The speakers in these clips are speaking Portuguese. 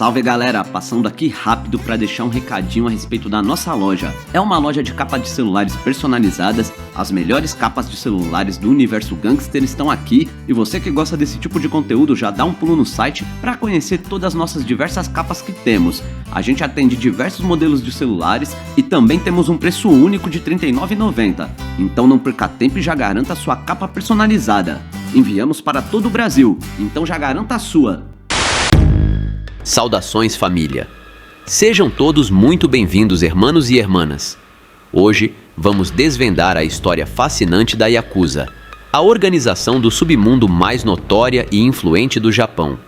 Salve galera, passando aqui rápido para deixar um recadinho a respeito da nossa loja. É uma loja de capa de celulares personalizadas, as melhores capas de celulares do universo gangster estão aqui e você que gosta desse tipo de conteúdo já dá um pulo no site para conhecer todas as nossas diversas capas que temos. A gente atende diversos modelos de celulares e também temos um preço único de R$ 39,90, então não perca tempo e já garanta a sua capa personalizada. Enviamos para todo o Brasil, então já garanta a sua. Saudações família! Sejam todos muito bem-vindos, hermanos e hermanas. Hoje vamos desvendar a história fascinante da Yakuza, a organização do submundo mais notória e influente do Japão.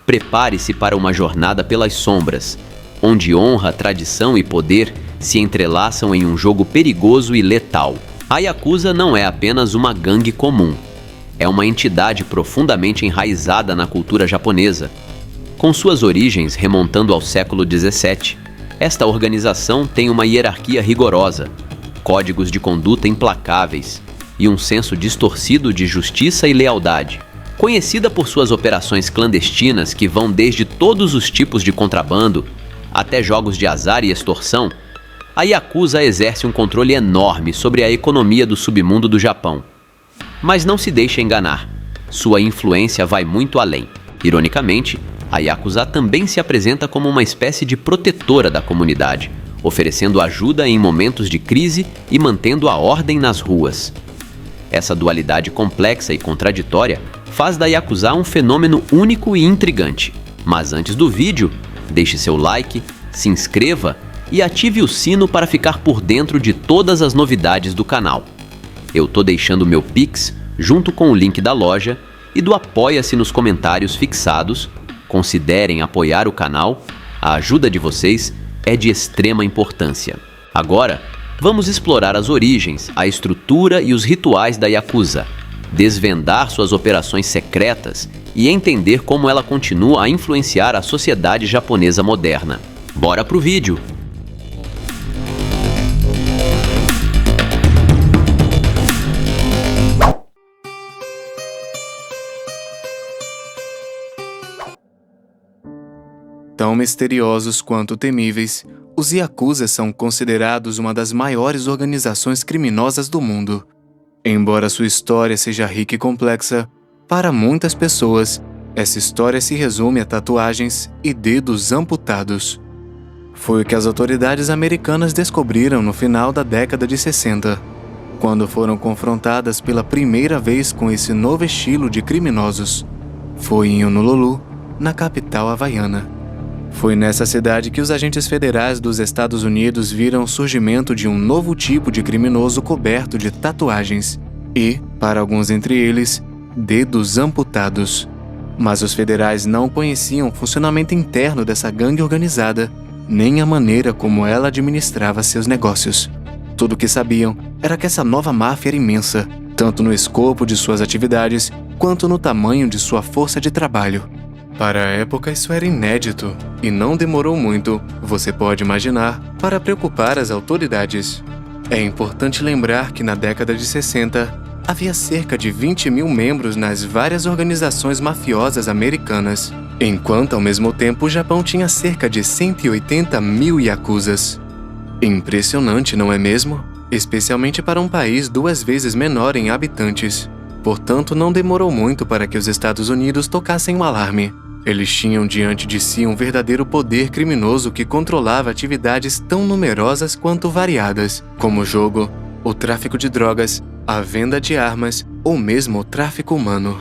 Prepare-se para uma jornada pelas sombras, onde honra, tradição e poder se entrelaçam em um jogo perigoso e letal. A Yakuza não é apenas uma gangue comum. É uma entidade profundamente enraizada na cultura japonesa. Com suas origens remontando ao século XVII, esta organização tem uma hierarquia rigorosa, códigos de conduta implacáveis e um senso distorcido de justiça e lealdade. Conhecida por suas operações clandestinas que vão desde todos os tipos de contrabando até jogos de azar e extorsão, a Yakuza exerce um controle enorme sobre a economia do submundo do Japão. Mas não se deixe enganar, sua influência vai muito além. Ironicamente, a Yakuza também se apresenta como uma espécie de protetora da comunidade, oferecendo ajuda em momentos de crise e mantendo a ordem nas ruas. Essa dualidade complexa e contraditória faz da Yakuza um fenômeno único e intrigante. Mas antes do vídeo, deixe seu like, se inscreva e ative o sino para ficar por dentro de todas as novidades do canal. Eu tô deixando meu Pix junto com o link da loja e do Apoia-se nos comentários fixados. Considerem apoiar o canal, a ajuda de vocês é de extrema importância. Agora, vamos explorar as origens, a estrutura e os rituais da Yakuza, desvendar suas operações secretas e entender como ela continua a influenciar a sociedade japonesa moderna. Bora pro vídeo! Tão misteriosos quanto temíveis, os Yakuza são considerados uma das maiores organizações criminosas do mundo. Embora sua história seja rica e complexa, para muitas pessoas, essa história se resume a tatuagens e dedos amputados. Foi o que as autoridades americanas descobriram no final da década de 60, quando foram confrontadas pela primeira vez com esse novo estilo de criminosos. Foi em Honolulu, na capital havaiana. Foi nessa cidade que os agentes federais dos Estados Unidos viram o surgimento de um novo tipo de criminoso coberto de tatuagens e, para alguns entre eles, dedos amputados. Mas os federais não conheciam o funcionamento interno dessa gangue organizada, nem a maneira como ela administrava seus negócios. Tudo o que sabiam era que essa nova máfia era imensa, tanto no escopo de suas atividades, quanto no tamanho de sua força de trabalho. Para a época isso era inédito, e não demorou muito, você pode imaginar, para preocupar as autoridades. É importante lembrar que na década de 60, havia cerca de 20 mil membros nas várias organizações mafiosas americanas, enquanto ao mesmo tempo o Japão tinha cerca de 180 mil Yakuzas. Impressionante, não é mesmo? Especialmente para um país 2 vezes menor em habitantes. Portanto, não demorou muito para que os Estados Unidos tocassem o alarme. Eles tinham diante de si um verdadeiro poder criminoso que controlava atividades tão numerosas quanto variadas, como o jogo, o tráfico de drogas, a venda de armas ou mesmo o tráfico humano.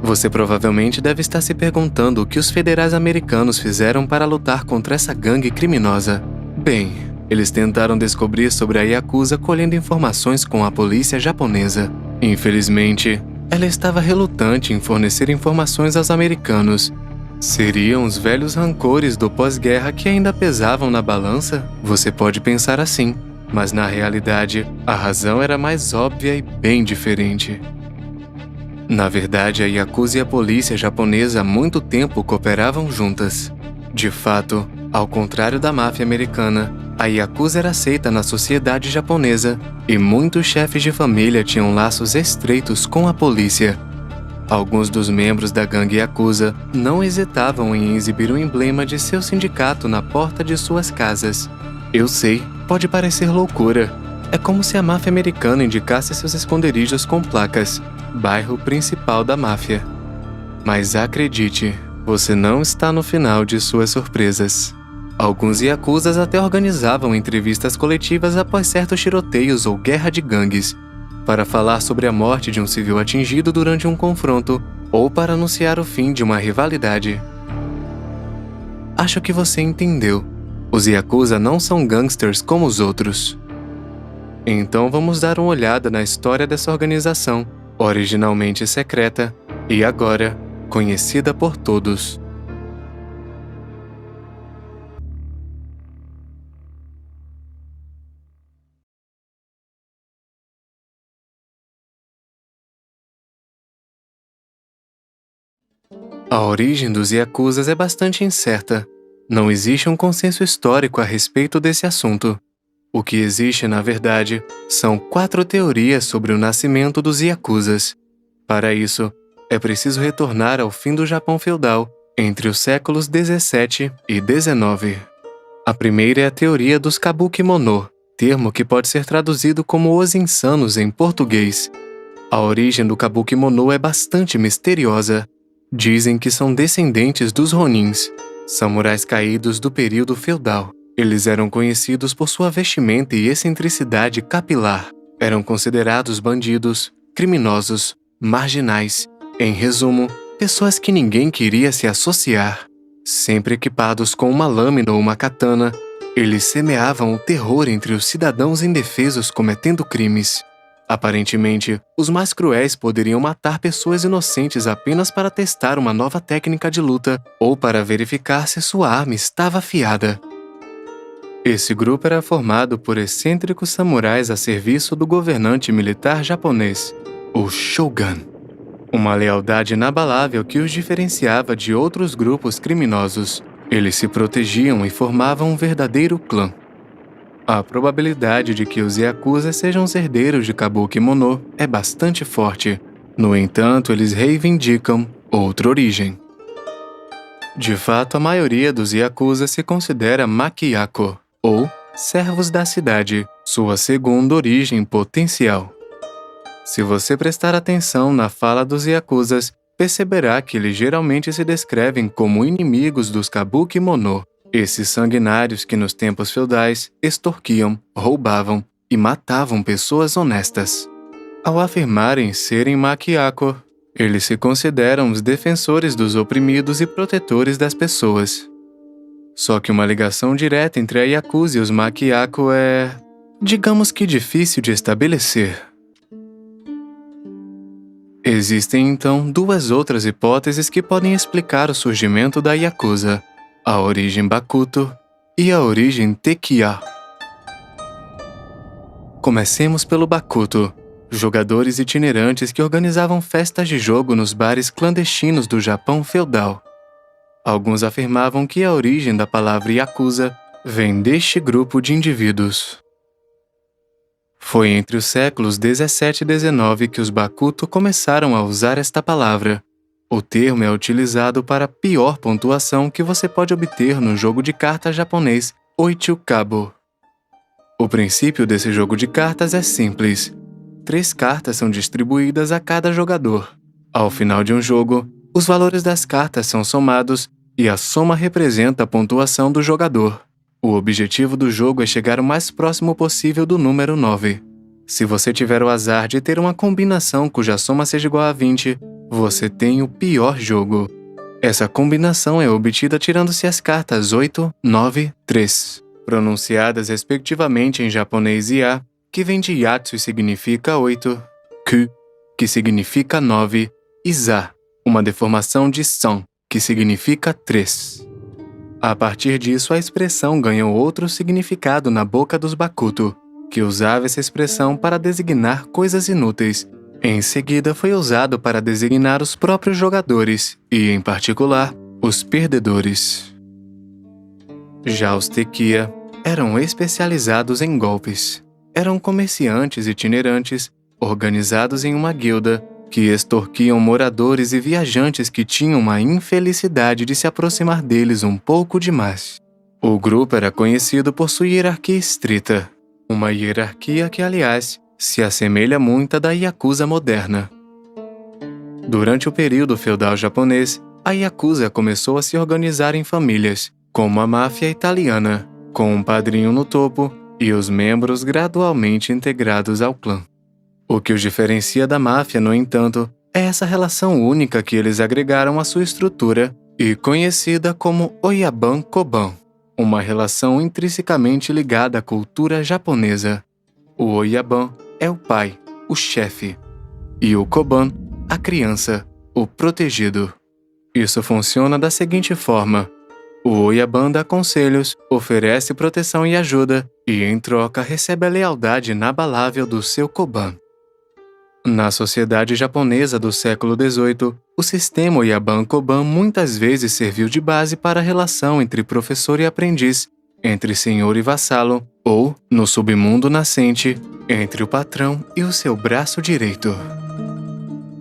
Você provavelmente deve estar se perguntando o que os federais americanos fizeram para lutar contra essa gangue criminosa. Bem, eles tentaram descobrir sobre a Yakuza colhendo informações com a polícia japonesa. Infelizmente, ela estava relutante em fornecer informações aos americanos. Seriam os velhos rancores do pós-guerra que ainda pesavam na balança? Você pode pensar assim, mas na realidade, a razão era mais óbvia e bem diferente. Na verdade, a Yakuza e a polícia japonesa há muito tempo cooperavam juntas. De fato, ao contrário da máfia americana, a Yakuza era aceita na sociedade japonesa e muitos chefes de família tinham laços estreitos com a polícia. Alguns dos membros da gangue Yakuza não hesitavam em exibir o emblema de seu sindicato na porta de suas casas. Eu sei, pode parecer loucura. É como se a máfia americana indicasse seus esconderijos com placas, bairro principal da máfia. Mas acredite, você não está no final de suas surpresas. Alguns Yakuzas até organizavam entrevistas coletivas após certos tiroteios ou guerra de gangues, para falar sobre a morte de um civil atingido durante um confronto ou para anunciar o fim de uma rivalidade. Acho que você entendeu. Os Yakuza não são gangsters como os outros. Então vamos dar uma olhada na história dessa organização, originalmente secreta e agora conhecida por todos. A origem dos Yakuzas é bastante incerta. Não existe um consenso histórico a respeito desse assunto. O que existe, na verdade, são 4 teorias sobre o nascimento dos Yakuzas. Para isso, é preciso retornar ao fim do Japão feudal, entre os séculos 17 e 19. A primeira é a teoria dos Kabuki-mono, termo que pode ser traduzido como os insanos em português. A origem do Kabuki-mono é bastante misteriosa. Dizem que são descendentes dos Ronins, samurais caídos do período feudal. Eles eram conhecidos por sua vestimenta e excentricidade capilar. Eram considerados bandidos, criminosos, marginais. Em resumo, pessoas que ninguém queria se associar. Sempre equipados com uma lâmina ou uma katana, eles semeavam o terror entre os cidadãos indefesos cometendo crimes. Aparentemente, os mais cruéis poderiam matar pessoas inocentes apenas para testar uma nova técnica de luta ou para verificar se sua arma estava afiada. Esse grupo era formado por excêntricos samurais a serviço do governante militar japonês, o Shogun. Uma lealdade inabalável que os diferenciava de outros grupos criminosos. Eles se protegiam e formavam um verdadeiro clã. A probabilidade de que os Yakuza sejam os herdeiros de Kabuki-mono é bastante forte. No entanto, eles reivindicam outra origem. De fato, a maioria dos Yakuza se considera Makiako, ou servos da cidade, sua segunda origem potencial. Se você prestar atenção na fala dos Yakuzas, perceberá que eles geralmente se descrevem como inimigos dos Kabuki-mono. Esses sanguinários que nos tempos feudais extorquiam, roubavam e matavam pessoas honestas. Ao afirmarem serem Makiako, eles se consideram os defensores dos oprimidos e protetores das pessoas. Só que uma ligação direta entre a Yakuza e os Makiako é, digamos que difícil de estabelecer. Existem então 2 outras hipóteses que podem explicar o surgimento da Yakuza. A origem Bakuto e a origem Tekiya. Comecemos pelo Bakuto, jogadores itinerantes que organizavam festas de jogo nos bares clandestinos do Japão feudal. Alguns afirmavam que a origem da palavra Yakuza vem deste grupo de indivíduos. Foi entre os séculos 17 e 19 que os Bakuto começaram a usar esta palavra. O termo é utilizado para a pior pontuação que você pode obter no jogo de cartas japonês Oichukabo. O princípio desse jogo de cartas é simples. 3 cartas são distribuídas a cada jogador. Ao final de um jogo, os valores das cartas são somados e a soma representa a pontuação do jogador. O objetivo do jogo é chegar o mais próximo possível do número 9. Se você tiver o azar de ter uma combinação cuja soma seja igual a 20, você tem o pior jogo. Essa combinação é obtida tirando-se as cartas 8, 9, 3, pronunciadas respectivamente em japonês Ya, que vem de Yatsu e significa 8, Ku, que significa 9, e Za, uma deformação de San, que significa 3. A partir disso, a expressão ganhou outro significado na boca dos Bakuto, que usava essa expressão para designar coisas inúteis. Em seguida, foi usado para designar os próprios jogadores e, em particular, os perdedores. Já os Tekiya eram especializados em golpes. Eram comerciantes itinerantes, organizados em uma guilda, que extorquiam moradores e viajantes que tinham a infelicidade de se aproximar deles um pouco demais. O grupo era conhecido por sua hierarquia estrita, uma hierarquia que, aliás, se assemelha muito à da Yakuza moderna. Durante o período feudal japonês, a Yakuza começou a se organizar em famílias, como a máfia italiana, com um padrinho no topo e os membros gradualmente integrados ao clã. O que os diferencia da máfia, no entanto, é essa relação única que eles agregaram à sua estrutura e conhecida como Oyaban-Koban, uma relação intrinsecamente ligada à cultura japonesa. O Oyaban é o pai, o chefe, e o Koban, a criança, o protegido. Isso funciona da seguinte forma: o Oyaban dá conselhos, oferece proteção e ajuda, e em troca recebe a lealdade inabalável do seu Koban. Na sociedade japonesa do século XVIII, o sistema Oyaban-Koban muitas vezes serviu de base para a relação entre professor e aprendiz, entre senhor e vassalo, ou, no submundo nascente, entre o patrão e o seu braço direito.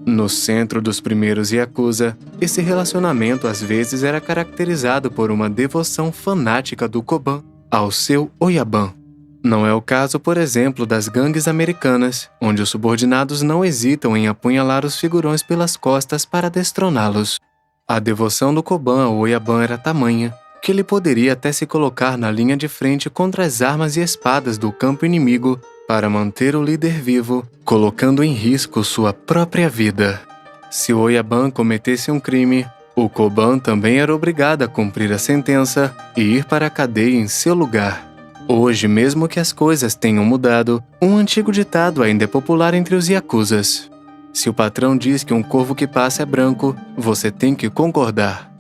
No centro dos primeiros Yakuza, esse relacionamento às vezes era caracterizado por uma devoção fanática do Koban ao seu Oyaban. Não é o caso, por exemplo, das gangues americanas, onde os subordinados não hesitam em apunhalar os figurões pelas costas para destroná-los. A devoção do Koban ao Oyaban era tamanha que ele poderia até se colocar na linha de frente contra as armas e espadas do campo inimigo para manter o líder vivo, colocando em risco sua própria vida. Se o Oyaban cometesse um crime, o Koban também era obrigado a cumprir a sentença e ir para a cadeia em seu lugar. Hoje, mesmo que as coisas tenham mudado, um antigo ditado ainda é popular entre os Yakuzas. Se o patrão diz que um corvo que passa é branco, você tem que concordar.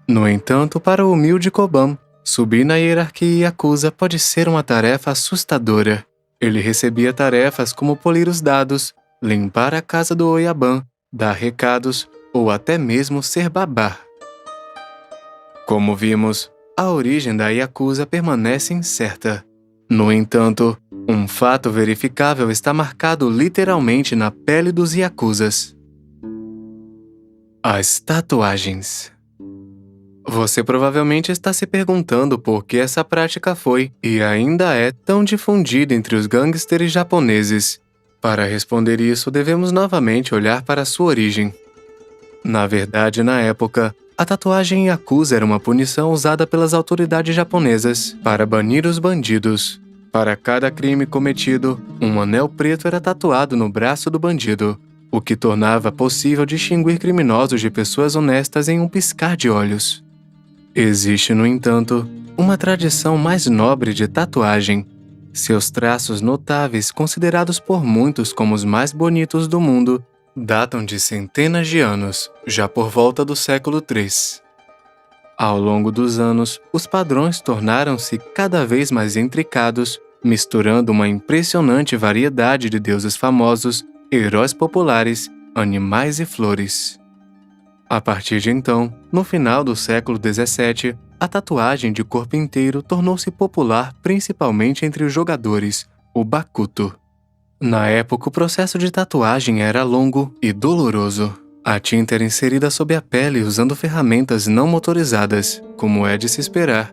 No entanto, para o humilde Koban, subir na hierarquia Yakuza pode ser uma tarefa assustadora. Ele recebia tarefas como polir os dados, limpar a casa do Oyaban, dar recados ou até mesmo ser babá. Como vimos, a origem da Yakuza permanece incerta. No entanto, um fato verificável está marcado literalmente na pele dos Yakuzas: as tatuagens. Você provavelmente está se perguntando por que essa prática foi, e ainda é, tão difundida entre os gangsters japoneses. Para responder isso, devemos novamente olhar para sua origem. Na verdade, na época, a tatuagem Yakuza era uma punição usada pelas autoridades japonesas para banir os bandidos. Para cada crime cometido, um anel preto era tatuado no braço do bandido, o que tornava possível distinguir criminosos de pessoas honestas em um piscar de olhos. Existe, no entanto, uma tradição mais nobre de tatuagem. Seus traços notáveis, considerados por muitos como os mais bonitos do mundo, datam de centenas de anos, já por volta do século III. Ao longo dos anos, os padrões tornaram-se cada vez mais intricados, misturando uma impressionante variedade de deuses famosos, heróis populares, animais e flores. A partir de então, no final do século XVII, a tatuagem de corpo inteiro tornou-se popular principalmente entre os jogadores, o bakuto. Na época, o processo de tatuagem era longo e doloroso. A tinta era inserida sob a pele usando ferramentas não motorizadas, como é de se esperar.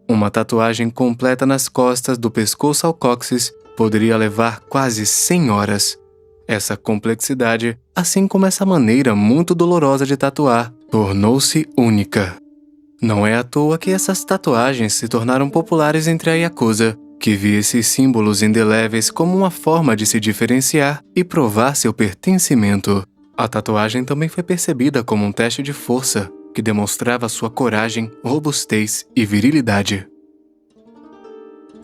Uma tatuagem completa nas costas, do pescoço ao cóccix, poderia levar quase 100 horas. Essa complexidade, assim como essa maneira muito dolorosa de tatuar, tornou-se única. Não é à toa que essas tatuagens se tornaram populares entre a Yakuza, que via esses símbolos indeléveis como uma forma de se diferenciar e provar seu pertencimento. A tatuagem também foi percebida como um teste de força, que demonstrava sua coragem, robustez e virilidade.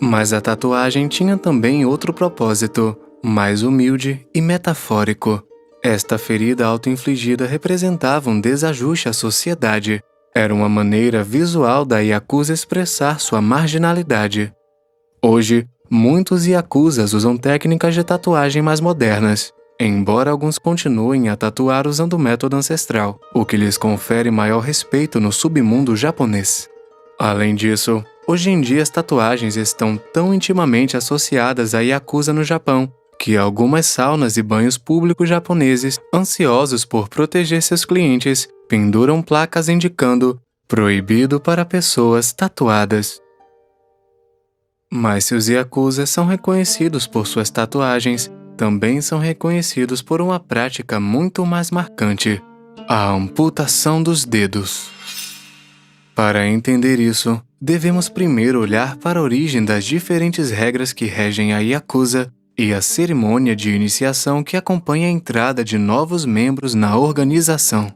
Mas a tatuagem tinha também outro propósito, mais humilde e metafórico. Esta ferida auto-infligida representava um desajuste à sociedade. Era uma maneira visual da Yakuza expressar sua marginalidade. Hoje, muitos Yakuzas usam técnicas de tatuagem mais modernas, embora alguns continuem a tatuar usando o método ancestral, o que lhes confere maior respeito no submundo japonês. Além disso, hoje em dia as tatuagens estão tão intimamente associadas à Yakuza no Japão que algumas saunas e banhos públicos japoneses, ansiosos por proteger seus clientes, penduram placas indicando "proibido para pessoas tatuadas". Mas se os yakuza são reconhecidos por suas tatuagens, também são reconhecidos por uma prática muito mais marcante: a amputação dos dedos. Para entender isso, devemos primeiro olhar para a origem das diferentes regras que regem a yakuza e a cerimônia de iniciação que acompanha a entrada de novos membros na organização.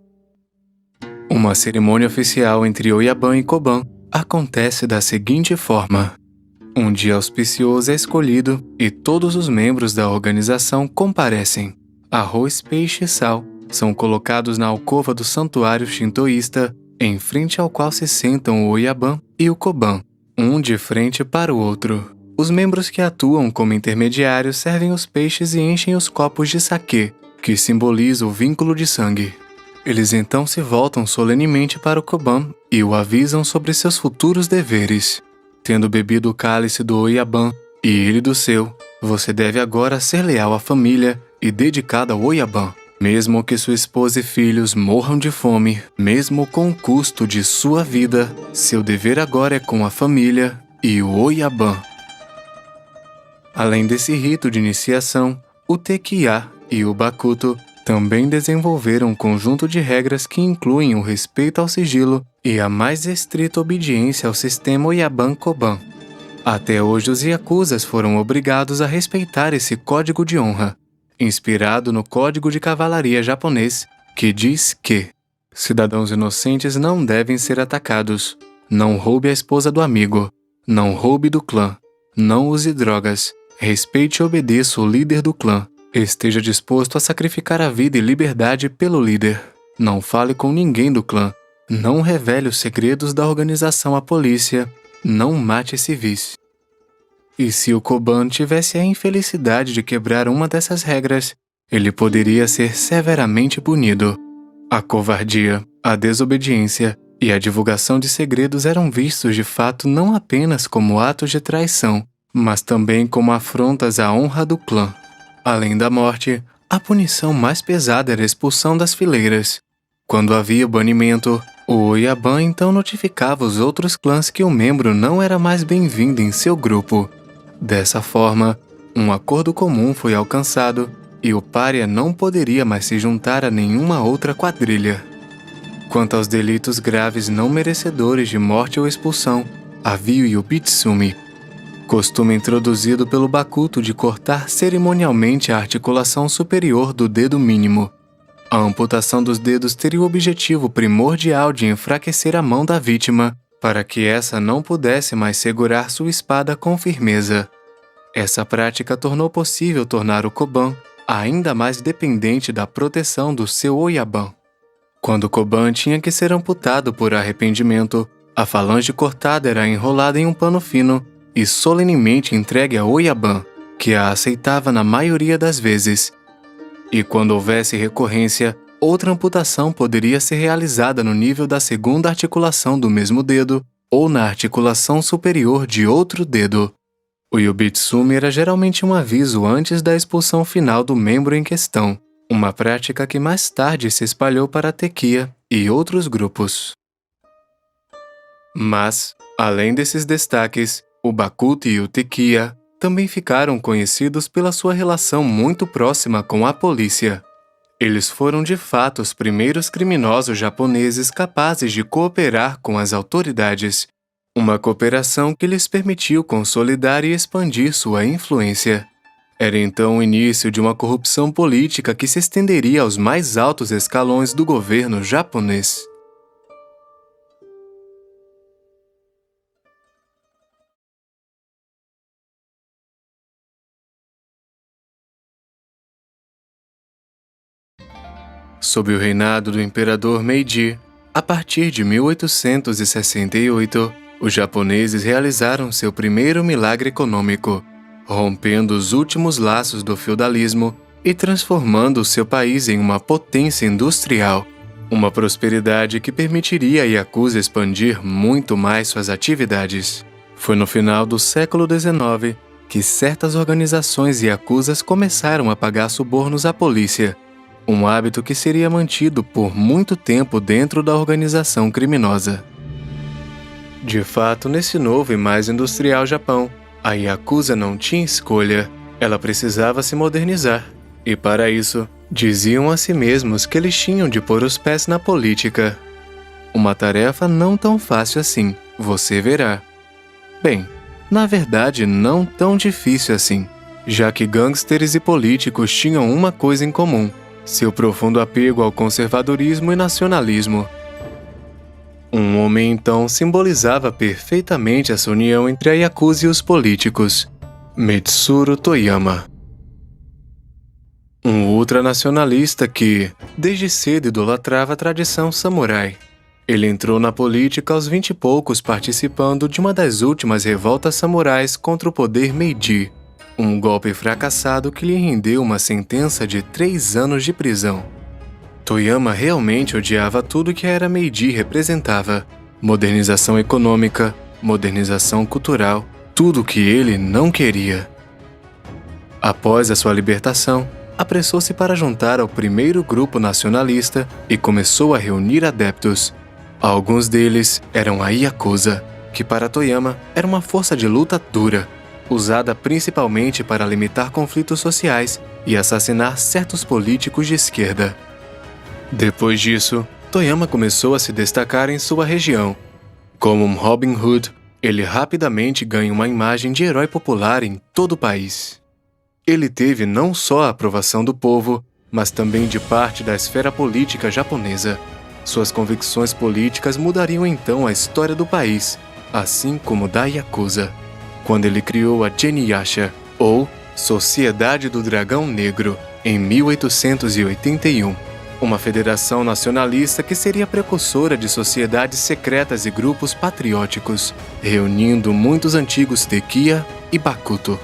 Uma cerimônia oficial entre Oyaban e Koban acontece da seguinte forma: um dia auspicioso é escolhido e todos os membros da organização comparecem. Arroz, peixe e sal são colocados na alcova do santuário shintoísta, em frente ao qual se sentam o Oyaban e o Koban, um de frente para o outro. Os membros que atuam como intermediários servem os peixes e enchem os copos de saquê, que simboliza o vínculo de sangue. Eles então se voltam solenemente para o Koban e o avisam sobre seus futuros deveres. Tendo bebido o cálice do Oyaban e ele do seu, você deve agora ser leal à família e dedicado ao Oyaban. Mesmo que sua esposa e filhos morram de fome, mesmo com o custo de sua vida, seu dever agora é com a família e o Oyaban. Além desse rito de iniciação, o Tekiya e o Bakuto também desenvolveram um conjunto de regras que incluem o respeito ao sigilo e a mais estrita obediência ao sistema Oyaban-Koban. Até hoje, os yakuzas foram obrigados a respeitar esse código de honra, inspirado no Código de Cavalaria japonês, que diz que cidadãos inocentes não devem ser atacados, não roube a esposa do amigo, não roube do clã, não use drogas, respeite e obedeça o líder do clã, esteja disposto a sacrificar a vida e liberdade pelo líder, não fale com ninguém do clã, não revele os segredos da organização à polícia, não mate civis. E se o Koban tivesse a infelicidade de quebrar uma dessas regras, ele poderia ser severamente punido. A covardia, a desobediência e a divulgação de segredos eram vistos de fato não apenas como atos de traição, mas também como afrontas à honra do clã. Além da morte, a punição mais pesada era a expulsão das fileiras. Quando havia banimento, o Oyaban então notificava os outros clãs que o membro não era mais bem-vindo em seu grupo. Dessa forma, um acordo comum foi alcançado e o pária não poderia mais se juntar a nenhuma outra quadrilha. Quanto aos delitos graves não merecedores de morte ou expulsão, havia o Yubitsumi, costume introduzido pelo Bakuto de cortar cerimonialmente a articulação superior do dedo mínimo. A amputação dos dedos teria o objetivo primordial de enfraquecer a mão da vítima, para que essa não pudesse mais segurar sua espada com firmeza. Essa prática tornou possível tornar o Koban ainda mais dependente da proteção do seu Oyaban. Quando o Koban tinha que ser amputado por arrependimento, a falange cortada era enrolada em um pano fino e solenemente entregue a Oyaban, que a aceitava na maioria das vezes. E quando houvesse recorrência, outra amputação poderia ser realizada no nível da segunda articulação do mesmo dedo ou na articulação superior de outro dedo. O Yubitsumi era geralmente um aviso antes da expulsão final do membro em questão, uma prática que mais tarde se espalhou para a Tekiya e outros grupos. Mas, além desses destaques, o Bakuto e o Tekiya também ficaram conhecidos pela sua relação muito próxima com a polícia. Eles foram de fato os primeiros criminosos japoneses capazes de cooperar com as autoridades, uma cooperação que lhes permitiu consolidar e expandir sua influência. Era então o início de uma corrupção política que se estenderia aos mais altos escalões do governo japonês. Sob o reinado do imperador Meiji, a partir de 1868, os japoneses realizaram seu primeiro milagre econômico, rompendo os últimos laços do feudalismo e transformando seu país em uma potência industrial, uma prosperidade que permitiria a Yakuza expandir muito mais suas atividades. Foi no final do século XIX que certas organizações yakuzas começaram a pagar subornos à polícia, um hábito que seria mantido por muito tempo dentro da organização criminosa. De fato, nesse novo e mais industrial Japão, a yakuza não tinha escolha, ela precisava se modernizar, e para isso, diziam a si mesmos que eles tinham de pôr os pés na política. Uma tarefa não tão fácil assim, você verá. Bem, na verdade, não tão difícil assim, já que gangsters e políticos tinham uma coisa em comum: seu profundo apego ao conservadorismo e nacionalismo. Um homem, então, simbolizava perfeitamente essa união entre a yakuza e os políticos: Mitsuru Toyama. Um ultranacionalista que, desde cedo, idolatrava a tradição samurai. Ele entrou na política aos 20 e poucos, participando de uma das últimas revoltas samurais contra o poder Meiji, um golpe fracassado que lhe rendeu uma sentença de 3 anos de prisão. Toyama realmente odiava tudo que a era Meiji representava: modernização econômica, modernização cultural, tudo o que ele não queria. Após a sua libertação, apressou-se para juntar ao primeiro grupo nacionalista e começou a reunir adeptos. Alguns deles eram a yakuza, que para Toyama era uma força de luta dura, usada principalmente para limitar conflitos sociais e assassinar certos políticos de esquerda. Depois disso, Toyama começou a se destacar em sua região. Como um Robin Hood, ele rapidamente ganha uma imagem de herói popular em todo o país. Ele teve não só a aprovação do povo, mas também de parte da esfera política japonesa. Suas convicções políticas mudariam então a história do país, assim como da yakuza, quando ele criou a Geniyasha, ou Sociedade do Dragão Negro, em 1881. Uma federação nacionalista que seria precursora de sociedades secretas e grupos patrióticos, reunindo muitos antigos Tekiya e Bakuto.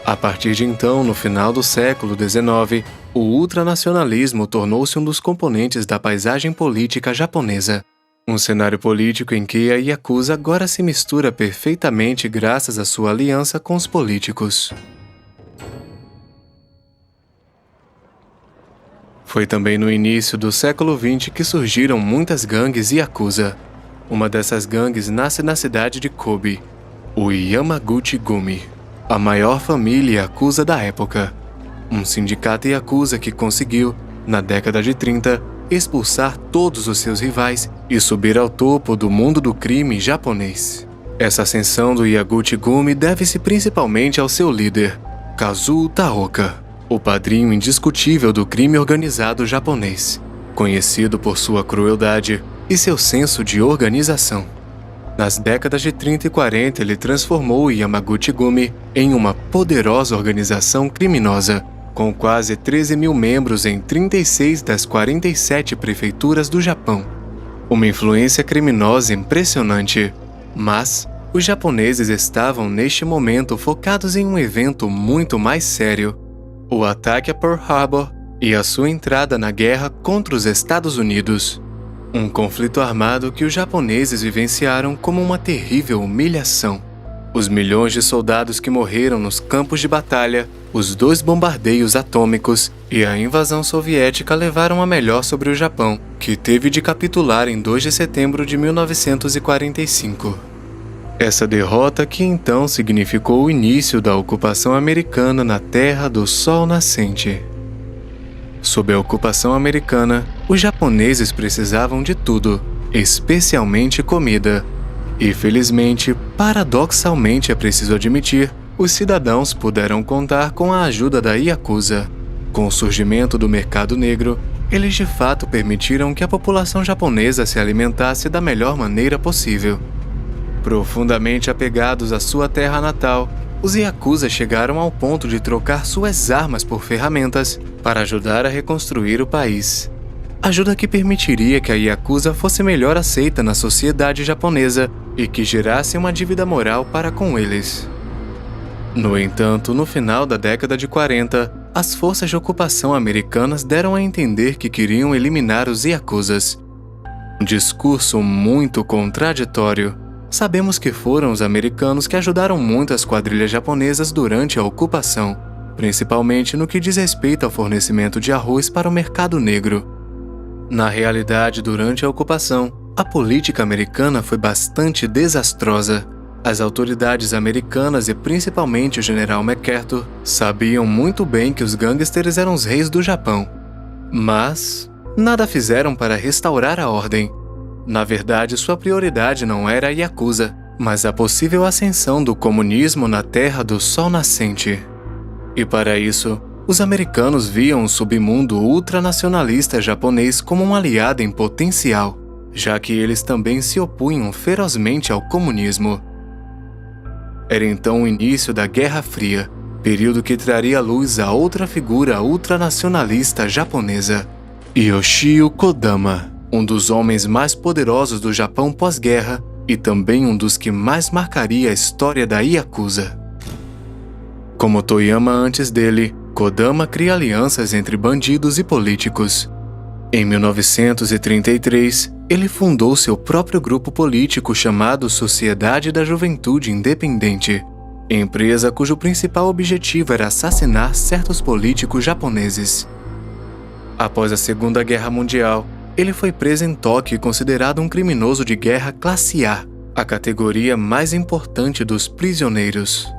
A partir de então, no final do século XIX, o ultranacionalismo tornou-se um dos componentes da paisagem política japonesa. Um cenário político em que a yakuza agora se mistura perfeitamente graças à sua aliança com os políticos. Foi também no início do século XX que surgiram muitas gangues yakuza. Uma dessas gangues nasce na cidade de Kobe, o Yamaguchi-gumi, a maior família yakuza da época. Um sindicato yakuza que conseguiu, na década de 30, expulsar todos os seus rivais e subir ao topo do mundo do crime japonês. Essa ascensão do Yamaguchi-gumi deve-se principalmente ao seu líder, Kazuo Taoka, o padrinho indiscutível do crime organizado japonês, conhecido por sua crueldade e seu senso de organização. Nas décadas de 30 e 40, ele transformou o Yamaguchi-gumi em uma poderosa organização criminosa, com quase 13 mil membros em 36 das 47 prefeituras do Japão. Uma influência criminosa impressionante. Mas os japoneses estavam neste momento focados em um evento muito mais sério: o ataque a Pearl Harbor e a sua entrada na guerra contra os Estados Unidos. Um conflito armado que os japoneses vivenciaram como uma terrível humilhação. Os milhões de soldados que morreram nos campos de batalha, os 2 bombardeios atômicos e a invasão soviética levaram a melhor sobre o Japão, que teve de capitular em 2 de setembro de 1945. Essa derrota que então significou o início da ocupação americana na Terra do Sol Nascente. Sob a ocupação americana, os japoneses precisavam de tudo, especialmente comida. E felizmente, paradoxalmente é preciso admitir, os cidadãos puderam contar com a ajuda da yakuza. Com o surgimento do mercado negro, eles de fato permitiram que a população japonesa se alimentasse da melhor maneira possível. Profundamente apegados à sua terra natal, os yakuza chegaram ao ponto de trocar suas armas por ferramentas para ajudar a reconstruir o país. Ajuda que permitiria que a yakuza fosse melhor aceita na sociedade japonesa e que gerasse uma dívida moral para com eles. No entanto, no final da década de 40, as forças de ocupação americanas deram a entender que queriam eliminar os yakuzas. Um discurso muito contraditório. Sabemos que foram os americanos que ajudaram muito as quadrilhas japonesas durante a ocupação, principalmente no que diz respeito ao fornecimento de arroz para o mercado negro. Na realidade, durante a ocupação, a política americana foi bastante desastrosa. As autoridades americanas e principalmente o general MacArthur sabiam muito bem que os gangsters eram os reis do Japão, mas nada fizeram para restaurar a ordem. Na verdade, sua prioridade não era a Yakuza, mas a possível ascensão do comunismo na terra do sol nascente. E para isso, os americanos viam o submundo ultranacionalista japonês como um aliado em potencial, já que eles também se opunham ferozmente ao comunismo. Era então o início da Guerra Fria, período que traria à luz a outra figura ultranacionalista japonesa, Yoshio Kodama, um dos homens mais poderosos do Japão pós-guerra e também um dos que mais marcaria a história da Yakuza. Como Toyama antes dele, Kodama cria alianças entre bandidos e políticos. Em 1933, ele fundou seu próprio grupo político chamado Sociedade da Juventude Independente, empresa cujo principal objetivo era assassinar certos políticos japoneses. Após a Segunda Guerra Mundial, ele foi preso em Tóquio e considerado um criminoso de guerra classe A, a categoria mais importante dos prisioneiros.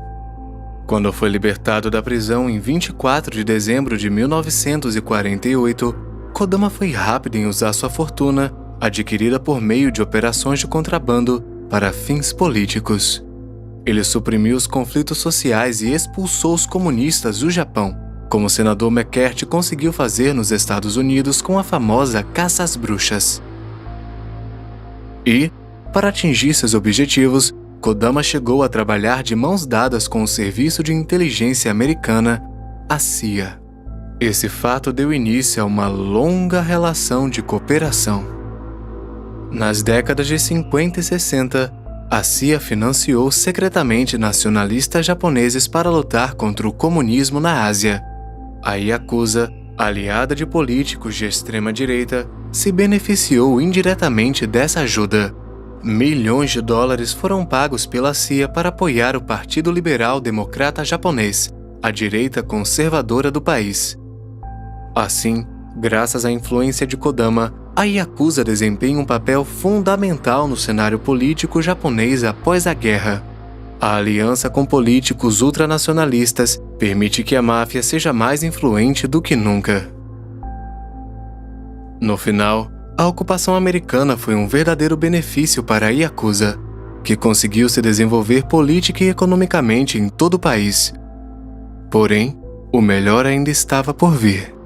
Quando foi libertado da prisão em 24 de dezembro de 1948, Kodama foi rápido em usar sua fortuna, adquirida por meio de operações de contrabando, para fins políticos. Ele suprimiu os conflitos sociais e expulsou os comunistas do Japão, como o senador McCarthy conseguiu fazer nos Estados Unidos com a famosa caça às bruxas. E, para atingir seus objetivos, Kodama chegou a trabalhar de mãos dadas com o Serviço de Inteligência Americana, a CIA. Esse fato deu início a uma longa relação de cooperação. Nas décadas de 50 e 60, a CIA financiou secretamente nacionalistas japoneses para lutar contra o comunismo na Ásia. A Yakuza, aliada de políticos de extrema-direita, se beneficiou indiretamente dessa ajuda. Milhões de dólares foram pagos pela CIA para apoiar o Partido Liberal Democrata Japonês, a direita conservadora do país. Assim, graças à influência de Kodama, a Yakuza desempenha um papel fundamental no cenário político japonês após a guerra. A aliança com políticos ultranacionalistas permite que a máfia seja mais influente do que nunca. No final, a ocupação americana foi um verdadeiro benefício para a Yakuza, que conseguiu se desenvolver política e economicamente em todo o país. Porém, o melhor ainda estava por vir.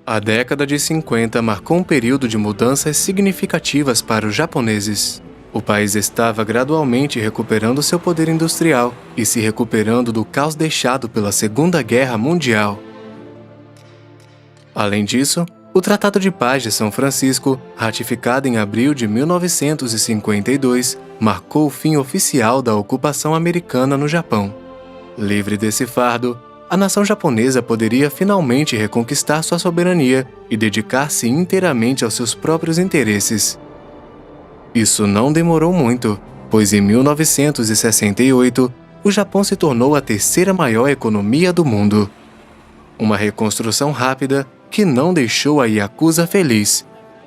A década de 50 marcou um período de mudanças significativas para os japoneses. O país estava gradualmente recuperando seu poder industrial e se recuperando do caos deixado pela Segunda Guerra Mundial. Além disso, o Tratado de Paz de São Francisco, ratificado em abril de 1952, marcou o fim oficial da ocupação americana no Japão. Livre desse fardo, a nação japonesa poderia finalmente reconquistar sua soberania e dedicar-se inteiramente aos seus próprios interesses. Isso não demorou muito, pois em 1968, o Japão se tornou a terceira maior economia do mundo. Uma reconstrução rápida que não deixou a Yakuza feliz,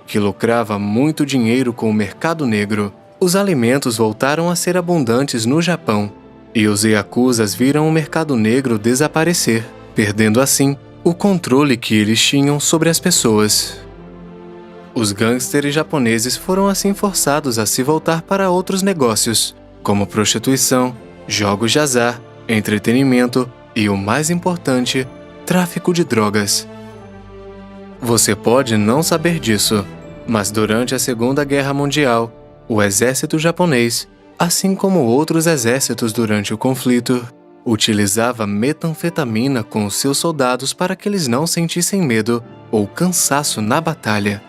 que lucrava muito dinheiro com o mercado negro. Os alimentos voltaram a ser abundantes no Japão, e os Yakuzas viram o mercado negro desaparecer, perdendo assim o controle que eles tinham sobre as pessoas. Os gangsters japoneses foram assim forçados a se voltar para outros negócios, como prostituição, jogos de azar, entretenimento e, o mais importante, tráfico de drogas. Você pode não saber disso, mas durante a Segunda Guerra Mundial, o exército japonês, assim como outros exércitos durante o conflito, utilizava metanfetamina com os seus soldados para que eles não sentissem medo ou cansaço na batalha.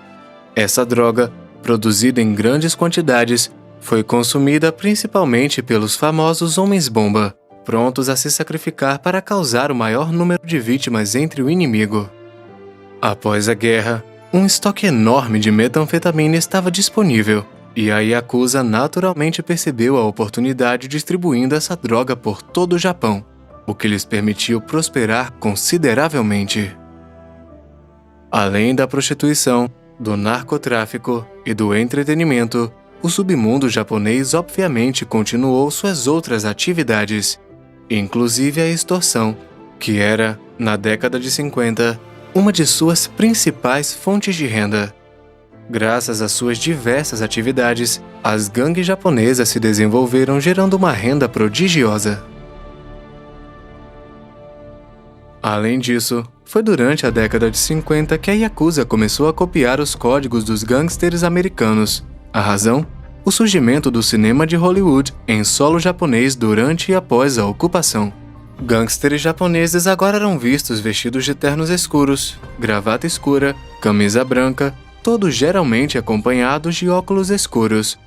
Essa droga, produzida em grandes quantidades, foi consumida principalmente pelos famosos homens-bomba, prontos a se sacrificar para causar o maior número de vítimas entre o inimigo. Após a guerra, um estoque enorme de metanfetamina estava disponível, e a Yakuza naturalmente percebeu a oportunidade distribuindo essa droga por todo o Japão, o que lhes permitiu prosperar consideravelmente. Além da prostituição, do narcotráfico e do entretenimento, o submundo japonês obviamente continuou suas outras atividades, inclusive a extorsão, que era, na década de 50, uma de suas principais fontes de renda. Graças às suas diversas atividades, as gangues japonesas se desenvolveram gerando uma renda prodigiosa. Além disso, foi durante a década de 50 que a Yakuza começou a copiar os códigos dos gangsters americanos. A razão? O surgimento do cinema de Hollywood em solo japonês durante e após a ocupação. Gangsters japoneses agora eram vistos vestidos de ternos escuros, gravata escura, camisa branca, todos geralmente acompanhados de óculos escuros.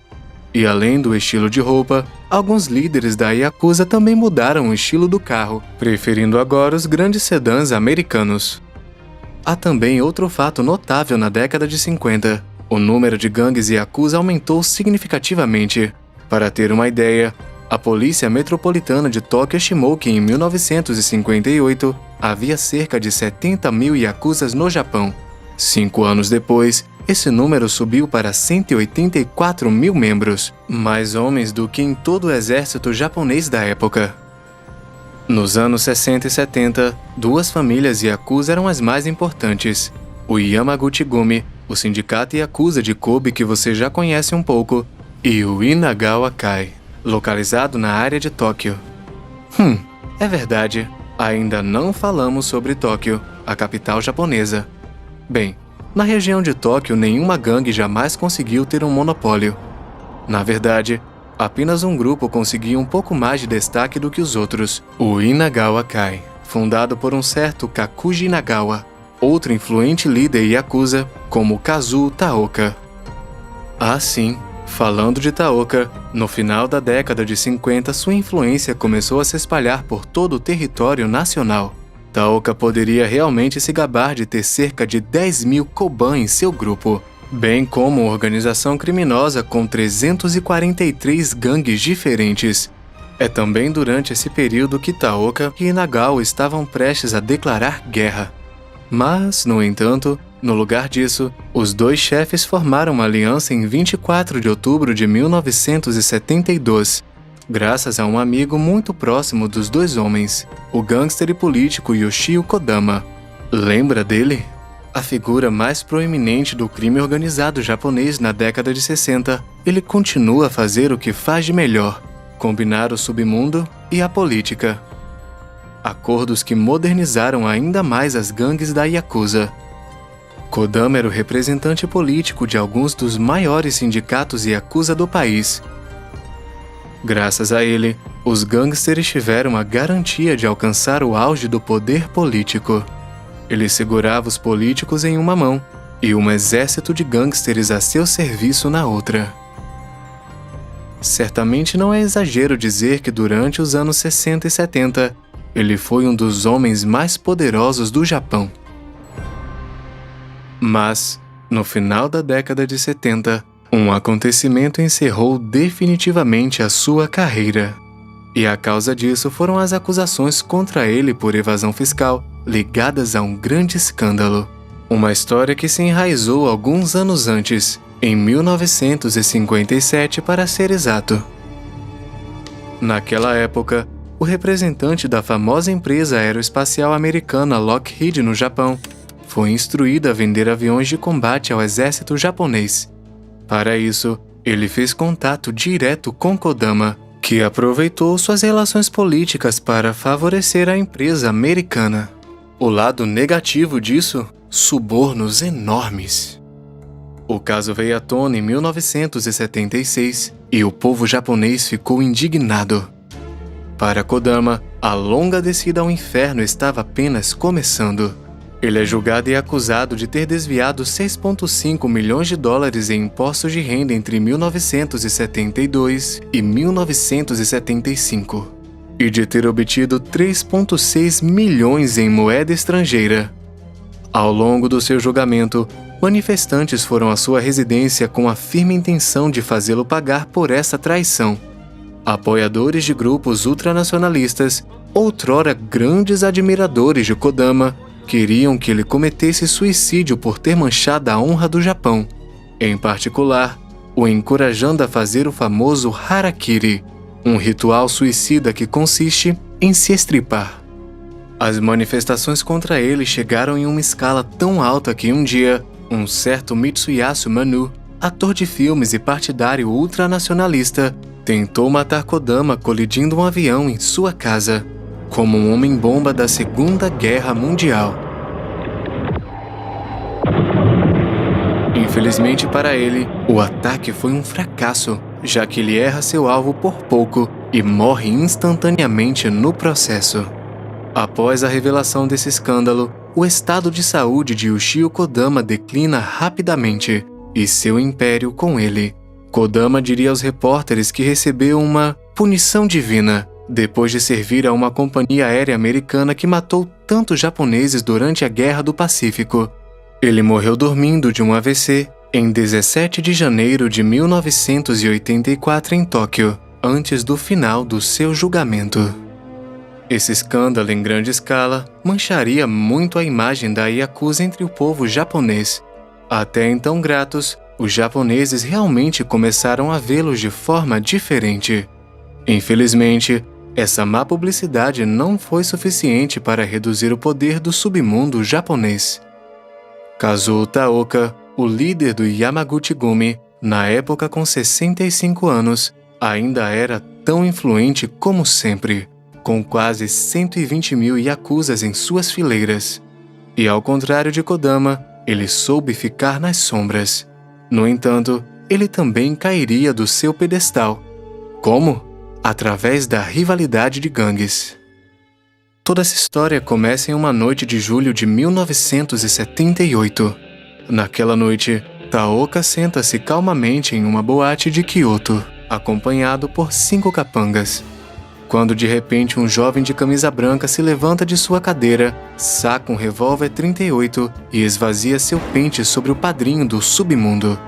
E além do estilo de roupa, alguns líderes da Yakuza também mudaram o estilo do carro, preferindo agora os grandes sedãs americanos. Há também outro fato notável na década de 50. O número de gangues Yakuza aumentou significativamente. Para ter uma ideia, a Polícia Metropolitana de Tóquio estimou que em 1958 havia cerca de 70 mil Yakuzas no Japão. 5 anos depois, esse número subiu para 184 mil membros, mais homens do que em todo o exército japonês da época. Nos anos 60 e 70, duas famílias Yakuza eram as mais importantes. O Yamaguchi-gumi, o sindicato Yakuza de Kobe que você já conhece um pouco, e o Inagawa-kai, localizado na área de Tóquio. É verdade, ainda não falamos sobre Tóquio, a capital japonesa. Bem, na região de Tóquio, nenhuma gangue jamais conseguiu ter um monopólio. Na verdade, apenas um grupo conseguia um pouco mais de destaque do que os outros, o Inagawa-kai, fundado por um certo Kakuji Inagawa, outro influente líder Yakuza, como Kazuo Taoka. Assim, falando de Taoka, no final da década de 50 sua influência começou a se espalhar por todo o território nacional. Taoka poderia realmente se gabar de ter cerca de 10 mil Koban em seu grupo, bem como uma organização criminosa com 343 gangues diferentes. É também durante esse período que Taoka e Inagawa estavam prestes a declarar guerra. Mas, no entanto, no lugar disso, os dois chefes formaram uma aliança em 24 de outubro de 1972, graças a um amigo muito próximo dos dois homens, o gangster e político Yoshio Kodama. Lembra dele? A figura mais proeminente do crime organizado japonês na década de 60, ele continua a fazer o que faz de melhor, combinar o submundo e a política. Acordos que modernizaram ainda mais as gangues da Yakuza. Kodama era o representante político de alguns dos maiores sindicatos Yakuza do país. Graças a ele, os gangsters tiveram a garantia de alcançar o auge do poder político. Ele segurava os políticos em uma mão e um exército de gangsters a seu serviço na outra. Certamente não é exagero dizer que durante os anos 60 e 70, ele foi um dos homens mais poderosos do Japão. Mas, no final da década de 70, um acontecimento encerrou definitivamente a sua carreira. E a causa disso foram as acusações contra ele por evasão fiscal, ligadas a um grande escândalo. Uma história que se enraizou alguns anos antes, em 1957 para ser exato. Naquela época, o representante da famosa empresa aeroespacial americana Lockheed no Japão foi instruído a vender aviões de combate ao exército japonês. Para isso, ele fez contato direto com Kodama, que aproveitou suas relações políticas para favorecer a empresa americana. O lado negativo disso? Subornos enormes. O caso veio à tona em 1976 e o povo japonês ficou indignado. Para Kodama, a longa descida ao inferno estava apenas começando. Ele é julgado e acusado de ter desviado 6,5 milhões de dólares em impostos de renda entre 1972 e 1975, e de ter obtido 3,6 milhões em moeda estrangeira. Ao longo do seu julgamento, manifestantes foram à sua residência com a firme intenção de fazê-lo pagar por essa traição. Apoiadores de grupos ultranacionalistas, outrora grandes admiradores de Kodama, queriam que ele cometesse suicídio por ter manchado a honra do Japão, em particular, o encorajando a fazer o famoso harakiri, um ritual suicida que consiste em se estripar. As manifestações contra ele chegaram em uma escala tão alta que um dia, um certo Mitsuyasu Manu, ator de filmes e partidário ultranacionalista, tentou matar Kodama colidindo um avião em sua casa, como um homem-bomba da Segunda Guerra Mundial. Infelizmente para ele, o ataque foi um fracasso, já que ele erra seu alvo por pouco e morre instantaneamente no processo. Após a revelação desse escândalo, o estado de saúde de Yoshio Kodama declina rapidamente, e seu império com ele. Kodama diria aos repórteres que recebeu uma punição divina, depois de servir a uma companhia aérea americana que matou tantos japoneses durante a Guerra do Pacífico. Ele morreu dormindo de um AVC em 17 de janeiro de 1984 em Tóquio, antes do final do seu julgamento. Esse escândalo em grande escala mancharia muito a imagem da Yakuza entre o povo japonês. Até então gratos, os japoneses realmente começaram a vê-los de forma diferente. Infelizmente, essa má publicidade não foi suficiente para reduzir o poder do submundo japonês. Kazuo Taoka, o líder do Yamaguchi-gumi, na época com 65 anos, ainda era tão influente como sempre, com quase 120 mil yakuzas em suas fileiras. E ao contrário de Kodama, ele soube ficar nas sombras. No entanto, ele também cairia do seu pedestal. Como? Através da rivalidade de gangues. Toda essa história começa em uma noite de julho de 1978. Naquela noite, Taoka senta-se calmamente em uma boate de Kyoto, acompanhado por 5 capangas. Quando de repente um jovem de camisa branca se levanta de sua cadeira, saca um revólver 38 e esvazia seu pente sobre o padrinho do submundo.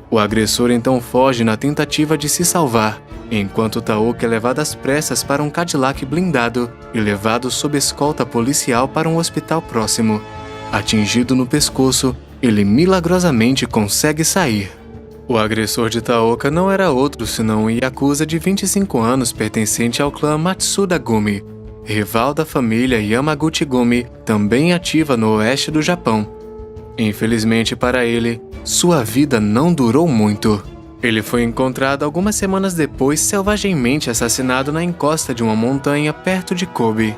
O agressor então foge na tentativa de se salvar, enquanto Taoka é levado às pressas para um Cadillac blindado e levado sob escolta policial para um hospital próximo. Atingido no pescoço, ele milagrosamente consegue sair. O agressor de Taoka não era outro senão um yakuza de 25 anos pertencente ao clã Matsuda-gumi, rival da família Yamaguchi-gumi, também ativa no oeste do Japão. Infelizmente para ele, sua vida não durou muito. Ele foi encontrado algumas semanas depois selvagemmente assassinado na encosta de uma montanha perto de Kobe.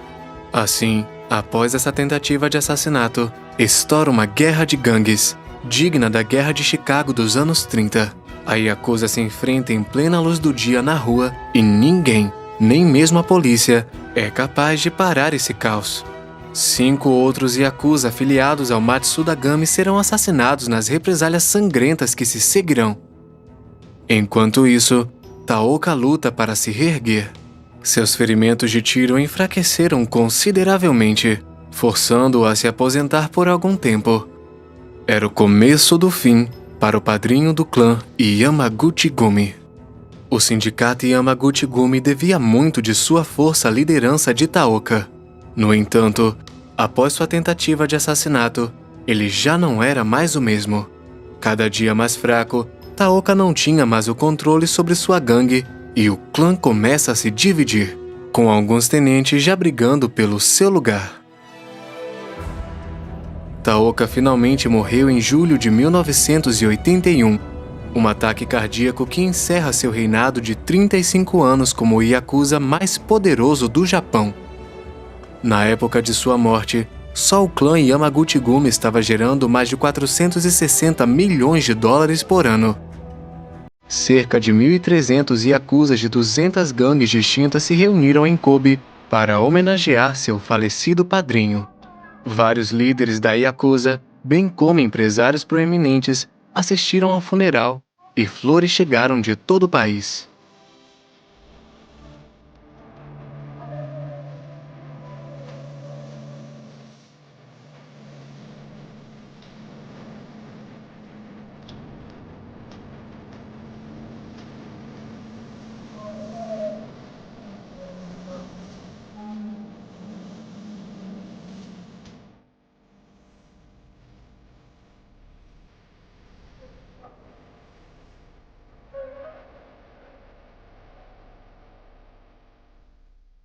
Assim, após essa tentativa de assassinato, estoura uma guerra de gangues, digna da Guerra de Chicago dos anos 30. A Yakuza se enfrenta em plena luz do dia na rua e ninguém, nem mesmo a polícia, é capaz de parar esse caos. 5 outros Yakuza afiliados ao Matsuda-gumi serão assassinados nas represálias sangrentas que se seguirão. Enquanto isso, Taoka luta para se reerguer. Seus ferimentos de tiro enfraqueceram consideravelmente, forçando-o a se aposentar por algum tempo. Era o começo do fim para o padrinho do clã Yamaguchi-gumi. O sindicato Yamaguchi-gumi devia muito de sua força à liderança de Taoka. No entanto, após sua tentativa de assassinato, ele já não era mais o mesmo. Cada dia mais fraco, Taoka não tinha mais o controle sobre sua gangue e o clã começa a se dividir, com alguns tenentes já brigando pelo seu lugar. Taoka finalmente morreu em julho de 1981, um ataque cardíaco que encerra seu reinado de 35 anos como o yakuza mais poderoso do Japão. Na época de sua morte, só o clã Yamaguchi-gumi estava gerando mais de 460 milhões de dólares por ano. Cerca de 1.300 yakuzas de 200 gangues distintas se reuniram em Kobe para homenagear seu falecido padrinho. Vários líderes da Yakuza, bem como empresários proeminentes, assistiram ao funeral e flores chegaram de todo o país.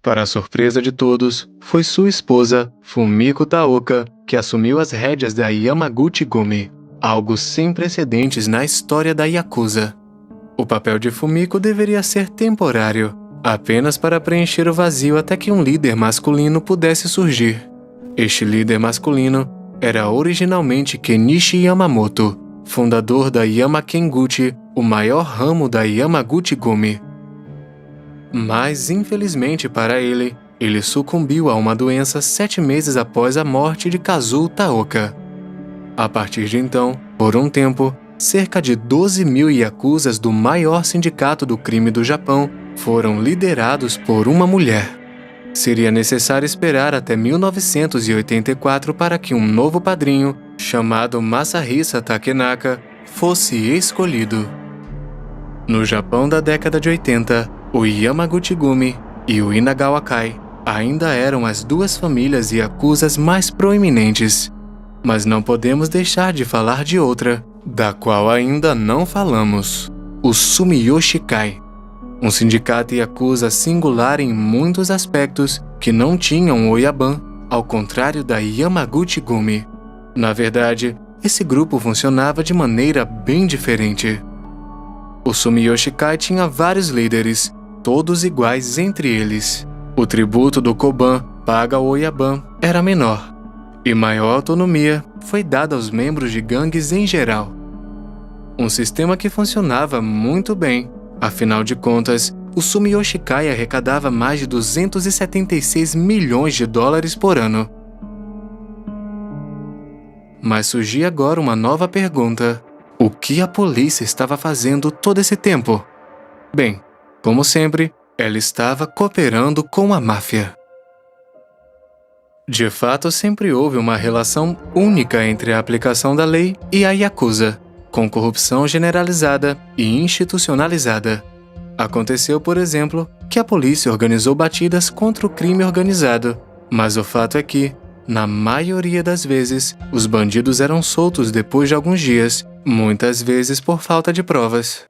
Para a surpresa de todos, foi sua esposa, Fumiko Taoka, que assumiu as rédeas da Yamaguchi-gumi, algo sem precedentes na história da Yakuza. O papel de Fumiko deveria ser temporário, apenas para preencher o vazio até que um líder masculino pudesse surgir. Este líder masculino era originalmente Kenichi Yamamoto, fundador da Yamakenguchi, o maior ramo da Yamaguchi-gumi. Mas, infelizmente para ele, ele sucumbiu a uma doença 7 meses após a morte de Kazuo Taoka. A partir de então, por um tempo, cerca de 12.000 yakuzas do maior sindicato do crime do Japão foram liderados por uma mulher. Seria necessário esperar até 1984 para que um novo padrinho, chamado Masahisa Takenaka, fosse escolhido. No Japão da década de 80, o Yamaguchi-gumi e o Inagawa-kai ainda eram as duas famílias yakuzas mais proeminentes. Mas não podemos deixar de falar de outra, da qual ainda não falamos: o Sumiyoshi-kai, um sindicato yakuza singular em muitos aspectos que não tinham o Yaban, ao contrário da Yamaguchi-gumi. Na verdade, esse grupo funcionava de maneira bem diferente. O Sumiyoshi-kai tinha vários líderes, todos iguais entre eles. O tributo do Koban, paga ao Yaban, era menor, e maior autonomia foi dada aos membros de gangues em geral. Um sistema que funcionava muito bem. Afinal de contas, o Sumiyoshi-kai arrecadava mais de 276 milhões de dólares por ano. Mas surgia agora uma nova pergunta: o que a polícia estava fazendo todo esse tempo? Bem, como sempre, ela estava cooperando com a máfia. De fato, sempre houve uma relação única entre a aplicação da lei e a Yakuza, com corrupção generalizada e institucionalizada. Aconteceu, por exemplo, que a polícia organizou batidas contra o crime organizado, mas o fato é que, na maioria das vezes, os bandidos eram soltos depois de alguns dias, muitas vezes por falta de provas.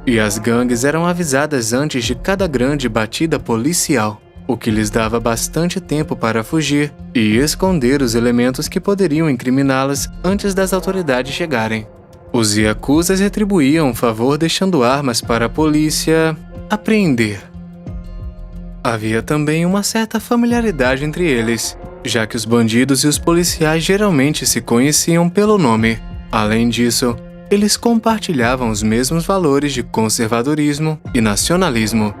E as gangues eram avisadas antes de cada grande batida policial, o que lhes dava bastante tempo para fugir e esconder os elementos que poderiam incriminá-las antes das autoridades chegarem. Os yakuzas retribuíam o favor deixando armas para a polícia apreender. Havia também uma certa familiaridade entre eles, já que os bandidos e os policiais geralmente se conheciam pelo nome. Além disso, eles compartilhavam os mesmos valores de conservadorismo e nacionalismo.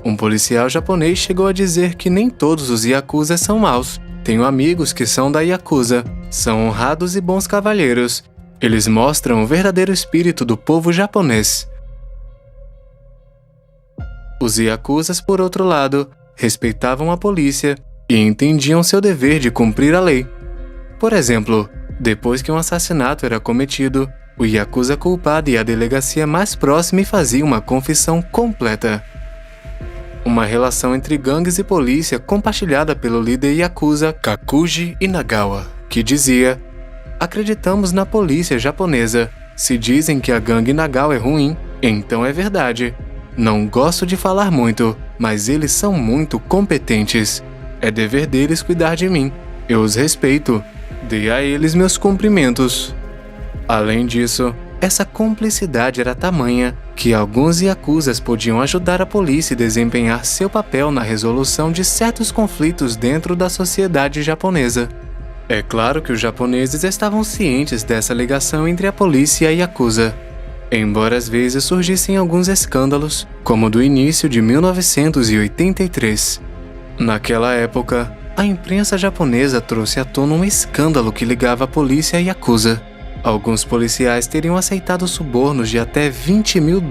Um policial japonês chegou a dizer que nem todos os yakuzas são maus. Tenho amigos que são da Yakuza, são honrados e bons cavalheiros. Eles mostram o verdadeiro espírito do povo japonês. Os yakuzas, por outro lado, respeitavam a polícia e entendiam seu dever de cumprir a lei. Por exemplo, depois que um assassinato era cometido, o yakuza culpado ia à delegacia mais próxima e fazia uma confissão completa. Uma relação entre gangues e polícia compartilhada pelo líder yakuza Kakuji Inagawa, que dizia: acreditamos na polícia japonesa. Se dizem que a gangue Nagawa é ruim, então é verdade. Não gosto de falar muito, mas eles são muito competentes. É dever deles cuidar de mim. Eu os respeito. Dê a eles meus cumprimentos. Além disso, essa cumplicidade era tamanha que alguns yakuzas podiam ajudar a polícia a desempenhar seu papel na resolução de certos conflitos dentro da sociedade japonesa. É claro que os japoneses estavam cientes dessa ligação entre a polícia e a yakuza, embora às vezes surgissem alguns escândalos, como o do início de 1983. Naquela época, a imprensa japonesa trouxe à tona um escândalo que ligava a polícia à Yakuza. Alguns policiais teriam aceitado subornos de até $20 mil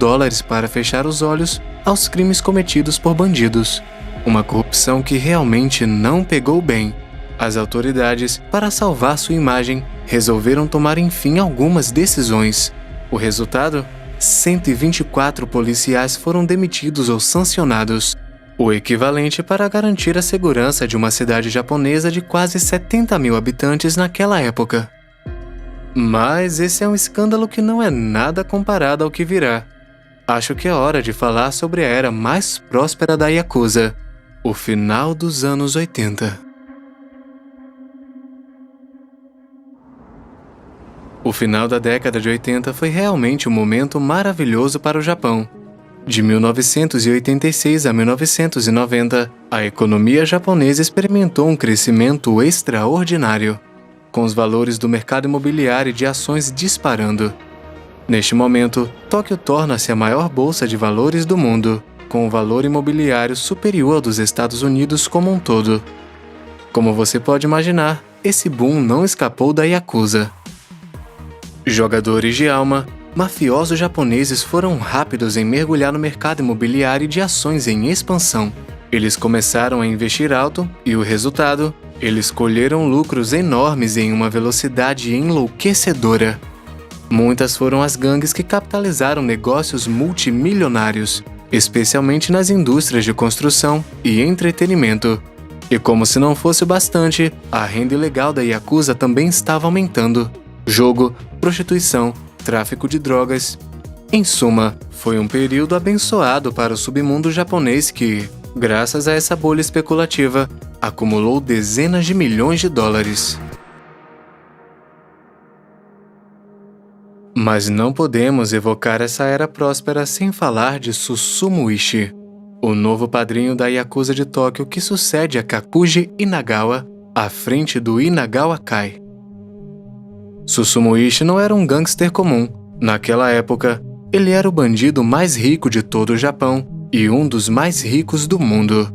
para fechar os olhos aos crimes cometidos por bandidos. Uma corrupção que realmente não pegou bem. As autoridades, para salvar sua imagem, resolveram tomar enfim algumas decisões. O resultado? 124 policiais foram demitidos ou sancionados, o equivalente para garantir a segurança de uma cidade japonesa de quase 70 mil habitantes naquela época. Mas esse é um escândalo que não é nada comparado ao que virá. Acho que é hora de falar sobre a era mais próspera da Yakuza, o final dos anos 80. O final da década de 80 foi realmente um momento maravilhoso para o Japão. De 1986 a 1990, a economia japonesa experimentou um crescimento extraordinário, com os valores do mercado imobiliário e de ações disparando. Neste momento, Tóquio torna-se a maior bolsa de valores do mundo, com o valor imobiliário superior ao dos Estados Unidos como um todo. Como você pode imaginar, esse boom não escapou da Yakuza. Jogadores de alma, mafiosos japoneses foram rápidos em mergulhar no mercado imobiliário de ações em expansão. Eles começaram a investir alto e o resultado? Eles colheram lucros enormes em uma velocidade enlouquecedora. Muitas foram as gangues que capitalizaram negócios multimilionários, especialmente nas indústrias de construção e entretenimento. E como se não fosse bastante, a renda ilegal da Yakuza também estava aumentando. Jogo, prostituição, tráfico de drogas. Em suma, foi um período abençoado para o submundo japonês que, graças a essa bolha especulativa, acumulou dezenas de milhões de dólares. Mas não podemos evocar essa era próspera sem falar de Susumu Ishii, o novo padrinho da Yakuza de Tóquio que sucede a Kakuji Inagawa à frente do Inagawa Kai. Susumu Ishii não era um gangster comum. Naquela época, ele era o bandido mais rico de todo o Japão e um dos mais ricos do mundo.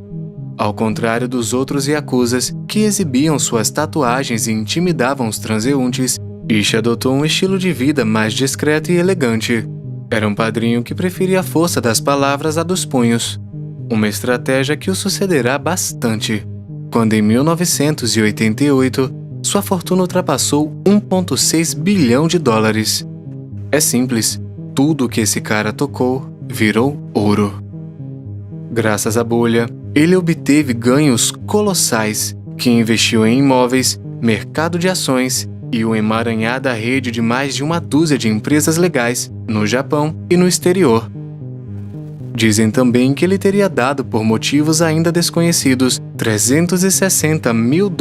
Ao contrário dos outros yakuzas que exibiam suas tatuagens e intimidavam os transeuntes, Ishii adotou um estilo de vida mais discreto e elegante. Era um padrinho que preferia a força das palavras à dos punhos. Uma estratégia que o sucederá bastante, quando em 1988, sua fortuna ultrapassou $1,6 bilhão. É simples, tudo que esse cara tocou virou ouro. Graças à bolha, ele obteve ganhos colossais, que investiu em imóveis, mercado de ações e uma emaranhada rede de mais de uma dúzia de empresas legais no Japão e no exterior. Dizem também que ele teria dado, por motivos ainda desconhecidos, $360 mil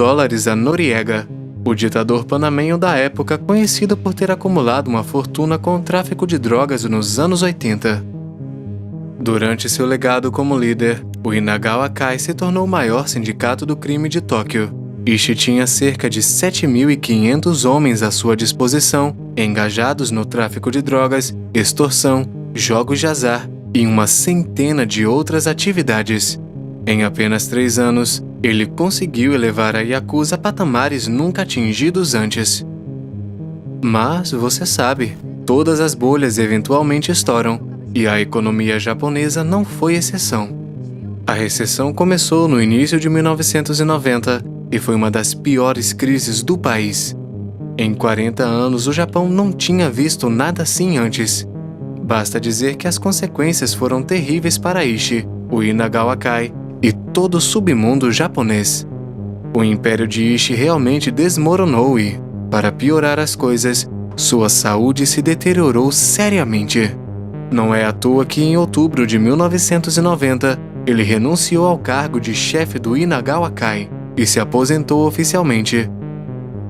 a Noriega, o ditador panamenho da época conhecido por ter acumulado uma fortuna com o tráfico de drogas nos anos 80. Durante seu legado como líder, o Inagawa Kai se tornou o maior sindicato do crime de Tóquio. Ishii tinha cerca de 7.500 homens à sua disposição, engajados no tráfico de drogas, extorsão, jogos de azar e uma centena de outras atividades. Em apenas 3 anos, ele conseguiu elevar a Yakuza a patamares nunca atingidos antes. Mas, você sabe, todas as bolhas eventualmente estouram, e a economia japonesa não foi exceção. A recessão começou no início de 1990 e foi uma das piores crises do país. Em 40 anos, o Japão não tinha visto nada assim antes. Basta dizer que as consequências foram terríveis para Ishii, o Inagawa Kai e todo o submundo japonês. O império de Ishii realmente desmoronou e, para piorar as coisas, sua saúde se deteriorou seriamente. Não é à toa que em outubro de 1990, ele renunciou ao cargo de chefe do Inagawa Kai e se aposentou oficialmente.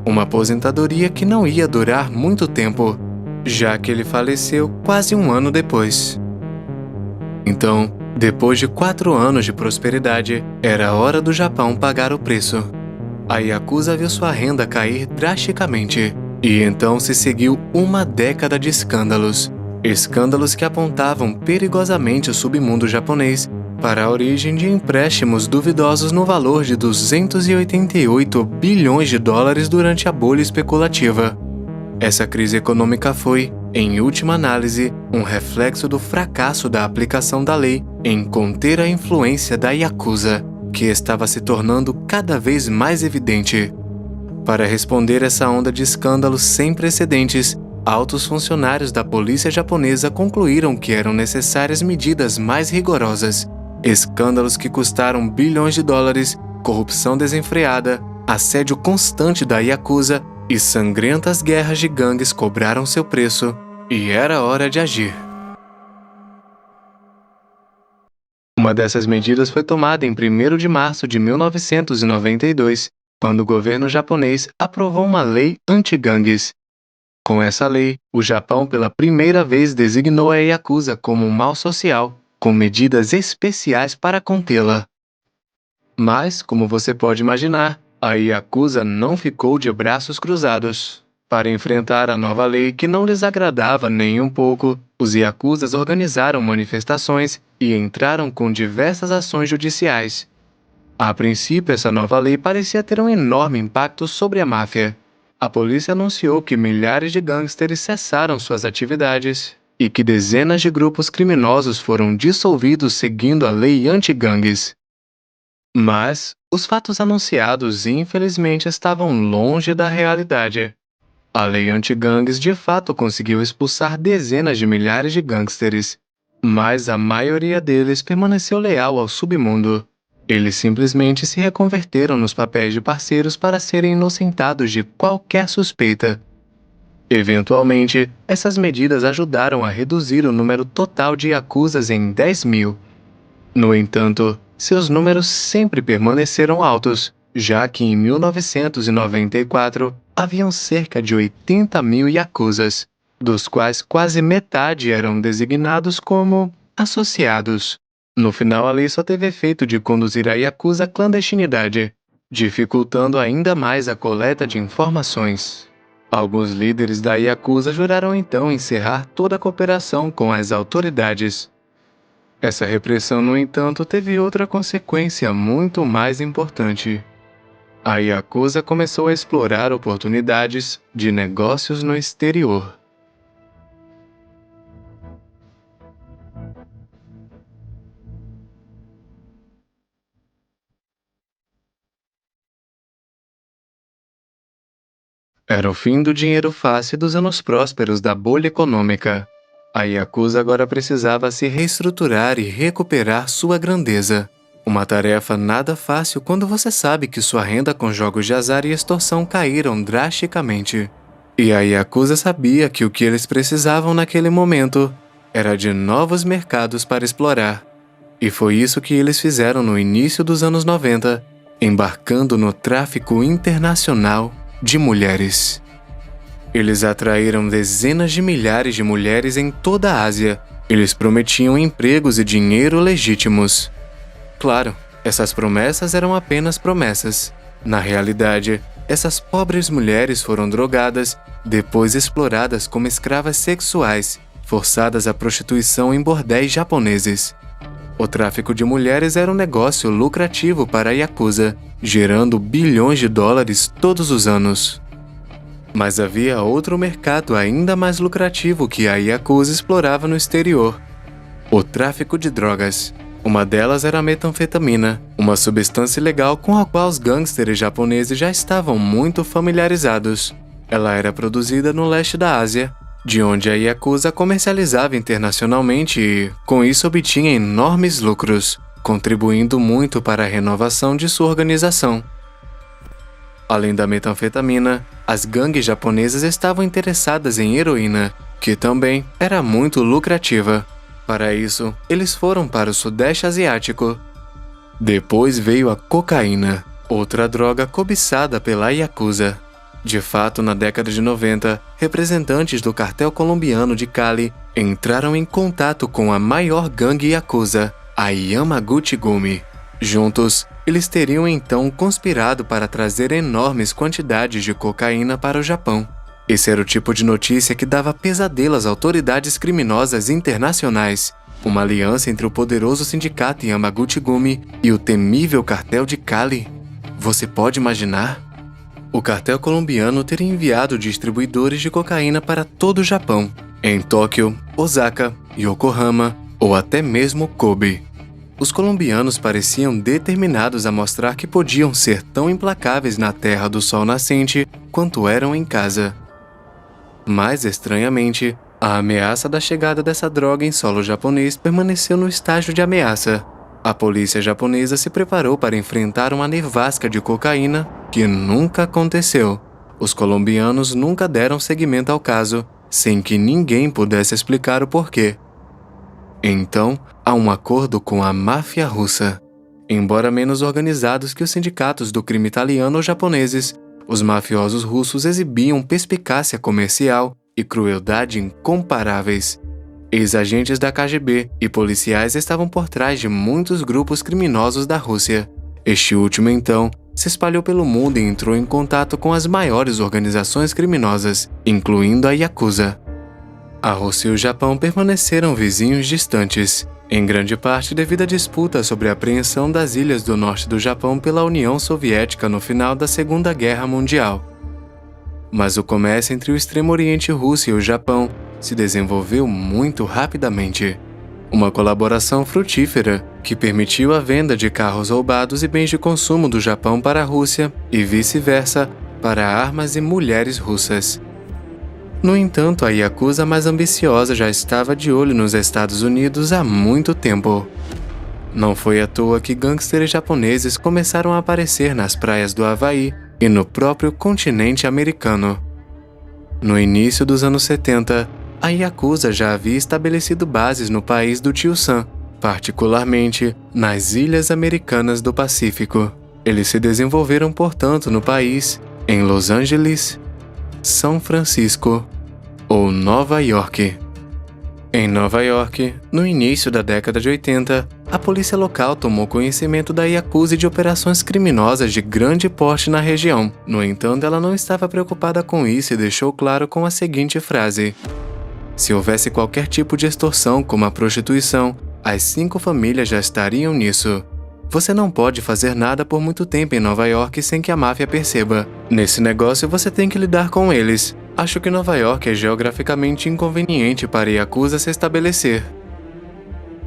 Uma aposentadoria que não ia durar muito tempo, já que ele faleceu quase um ano depois. Então, depois de 4 anos de prosperidade, era hora do Japão pagar o preço. A Yakuza viu sua renda cair drasticamente, e então se seguiu uma década de escândalos. Escândalos que apontavam perigosamente o submundo japonês para a origem de empréstimos duvidosos no valor de 288 bilhões de dólares durante a bolha especulativa. Essa crise econômica foi, em última análise, um reflexo do fracasso da aplicação da lei em conter a influência da Yakuza, que estava se tornando cada vez mais evidente. Para responder essa onda de escândalos sem precedentes, altos funcionários da polícia japonesa concluíram que eram necessárias medidas mais rigorosas. Escândalos que custaram bilhões de dólares, corrupção desenfreada, assédio constante da Yakuza e sangrentas guerras de gangues cobraram seu preço, e era hora de agir. Uma dessas medidas foi tomada em 1º de março de 1992, quando o governo japonês aprovou uma lei anti-gangues. Com essa lei, o Japão pela primeira vez designou a Yakuza como um mal social, com medidas especiais para contê-la. Mas, como você pode imaginar, a Yakuza não ficou de braços cruzados. Para enfrentar a nova lei que não lhes agradava nem um pouco, os Yakuzas organizaram manifestações e entraram com diversas ações judiciais. A princípio, essa nova lei parecia ter um enorme impacto sobre a máfia. A polícia anunciou que milhares de gangsters cessaram suas atividades e que dezenas de grupos criminosos foram dissolvidos seguindo a lei anti-gangues. Mas os fatos anunciados infelizmente estavam longe da realidade. A lei anti-gangues de fato conseguiu expulsar dezenas de milhares de gangsters, mas a maioria deles permaneceu leal ao submundo. Eles simplesmente se reconverteram nos papéis de parceiros para serem inocentados de qualquer suspeita. Eventualmente, essas medidas ajudaram a reduzir o número total de Yakuzas em 10 mil. No entanto, seus números sempre permaneceram altos, já que em 1994 haviam cerca de 80 mil Yakuzas, dos quais quase metade eram designados como associados. No final, a lei só teve efeito de conduzir a Yakuza à clandestinidade, dificultando ainda mais a coleta de informações. Alguns líderes da Yakuza juraram então encerrar toda a cooperação com as autoridades. Essa repressão, no entanto, teve outra consequência muito mais importante. A Yakuza começou a explorar oportunidades de negócios no exterior. Era o fim do dinheiro fácil dos anos prósperos da bolha econômica. A Yakuza agora precisava se reestruturar e recuperar sua grandeza. Uma tarefa nada fácil quando você sabe que sua renda com jogos de azar e extorsão caíram drasticamente. E a Yakuza sabia que o que eles precisavam naquele momento era de novos mercados para explorar. E foi isso que eles fizeram no início dos anos 90, embarcando no tráfico internacional de mulheres. Eles atraíram dezenas de milhares de mulheres em toda a Ásia. Eles prometiam empregos e dinheiro legítimos. Claro, essas promessas eram apenas promessas. Na realidade, essas pobres mulheres foram drogadas, depois exploradas como escravas sexuais, forçadas à prostituição em bordéis japoneses. O tráfico de mulheres era um negócio lucrativo para a Yakuza, gerando bilhões de dólares todos os anos. Mas havia outro mercado ainda mais lucrativo que a Yakuza explorava no exterior: o tráfico de drogas. Uma delas era a metanfetamina, uma substância ilegal com a qual os gangsters japoneses já estavam muito familiarizados. Ela era produzida no leste da Ásia, de onde a Yakuza comercializava internacionalmente e, com isso, obtinha enormes lucros, contribuindo muito para a renovação de sua organização. Além da metanfetamina, as gangues japonesas estavam interessadas em heroína, que também era muito lucrativa. Para isso, eles foram para o Sudeste Asiático. Depois veio a cocaína, outra droga cobiçada pela Yakuza. De fato, na década de 90, representantes do cartel colombiano de Cali entraram em contato com a maior gangue Yakuza, a Yamaguchi Gumi. Juntos, eles teriam então conspirado para trazer enormes quantidades de cocaína para o Japão. Esse era o tipo de notícia que dava pesadelo às autoridades criminosas internacionais. Uma aliança entre o poderoso sindicato Yamaguchi-gumi e o temível cartel de Cali? Você pode imaginar? O cartel colombiano teria enviado distribuidores de cocaína para todo o Japão, em Tóquio, Osaka, Yokohama ou até mesmo Kobe. Os colombianos pareciam determinados a mostrar que podiam ser tão implacáveis na terra do sol nascente quanto eram em casa. Mais estranhamente, a ameaça da chegada dessa droga em solo japonês permaneceu no estágio de ameaça. A polícia japonesa se preparou para enfrentar uma nevasca de cocaína que nunca aconteceu. Os colombianos nunca deram seguimento ao caso, sem que ninguém pudesse explicar o porquê. Então, há um acordo com a máfia russa. Embora menos organizados que os sindicatos do crime italiano ou japoneses, os mafiosos russos exibiam perspicácia comercial e crueldade incomparáveis. Ex-agentes da KGB e policiais estavam por trás de muitos grupos criminosos da Rússia. Este último, então, se espalhou pelo mundo e entrou em contato com as maiores organizações criminosas, incluindo a Yakuza. A Rússia e o Japão permaneceram vizinhos distantes, em grande parte devido à disputa sobre a apreensão das ilhas do norte do Japão pela União Soviética no final da Segunda Guerra Mundial. Mas o comércio entre o Extremo Oriente Russo e o Japão se desenvolveu muito rapidamente. Uma colaboração frutífera que permitiu a venda de carros roubados e bens de consumo do Japão para a Rússia e vice-versa para armas e mulheres russas. No entanto, a Yakuza mais ambiciosa já estava de olho nos Estados Unidos há muito tempo. Não foi à toa que gangsters japoneses começaram a aparecer nas praias do Havaí e no próprio continente americano. No início dos anos 70, a Yakuza já havia estabelecido bases no país do Tio Sam, particularmente nas Ilhas Americanas do Pacífico. Eles se desenvolveram, portanto, no país, em Los Angeles, São Francisco ou Nova York. Em Nova York, no início da década de 80, a polícia local tomou conhecimento da Yakuza e de operações criminosas de grande porte na região. No entanto, ela não estava preocupada com isso e deixou claro com a seguinte frase: se houvesse qualquer tipo de extorsão, como a prostituição, as 5 famílias já estariam nisso. Você não pode fazer nada por muito tempo em Nova York sem que a máfia perceba. Nesse negócio você tem que lidar com eles. Acho que Nova York é geograficamente inconveniente para Yakuza se estabelecer.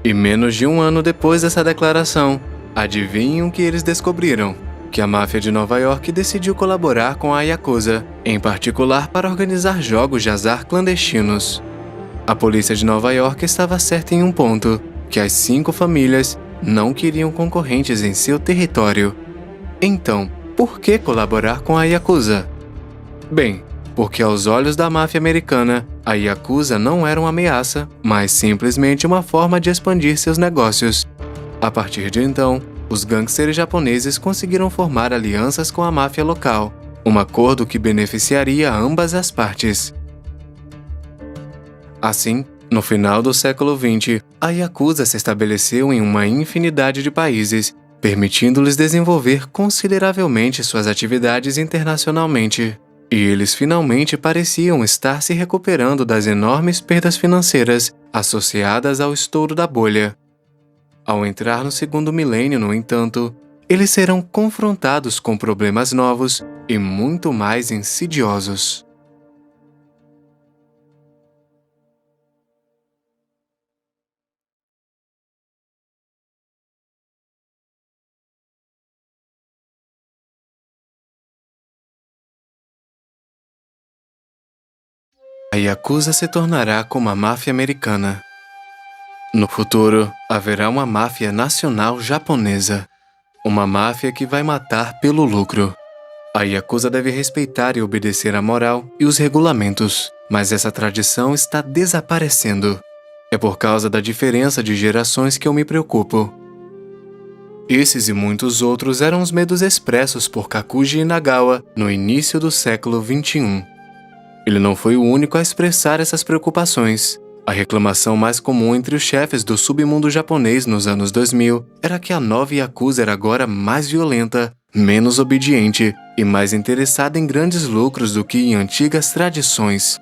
E menos de um ano depois dessa declaração, adivinhem o que eles descobriram? Que a máfia de Nova York decidiu colaborar com a Yakuza, em particular para organizar jogos de azar clandestinos. A polícia de Nova York estava certa em um ponto, que as 5 famílias não queriam concorrentes em seu território. Então, por que colaborar com a Yakuza? Bem, porque aos olhos da máfia americana, a Yakuza não era uma ameaça, mas simplesmente uma forma de expandir seus negócios. A partir de então, os gangsters japoneses conseguiram formar alianças com a máfia local, um acordo que beneficiaria ambas as partes. Assim, no final do século XX, a Yakuza se estabeleceu em uma infinidade de países, permitindo-lhes desenvolver consideravelmente suas atividades internacionalmente. E eles finalmente pareciam estar se recuperando das enormes perdas financeiras associadas ao estouro da bolha. Ao entrar no segundo milênio, no entanto, eles serão confrontados com problemas novos e muito mais insidiosos. A Yakuza se tornará como a máfia americana. No futuro, haverá uma máfia nacional japonesa. Uma máfia que vai matar pelo lucro. A Yakuza deve respeitar e obedecer a moral e os regulamentos, mas essa tradição está desaparecendo. É por causa da diferença de gerações que eu me preocupo. Esses e muitos outros eram os medos expressos por Kakuji Inagawa no início do século XXI. Ele não foi o único a expressar essas preocupações. A reclamação mais comum entre os chefes do submundo japonês nos anos 2000 era que a nova Yakuza era agora mais violenta, menos obediente e mais interessada em grandes lucros do que em antigas tradições.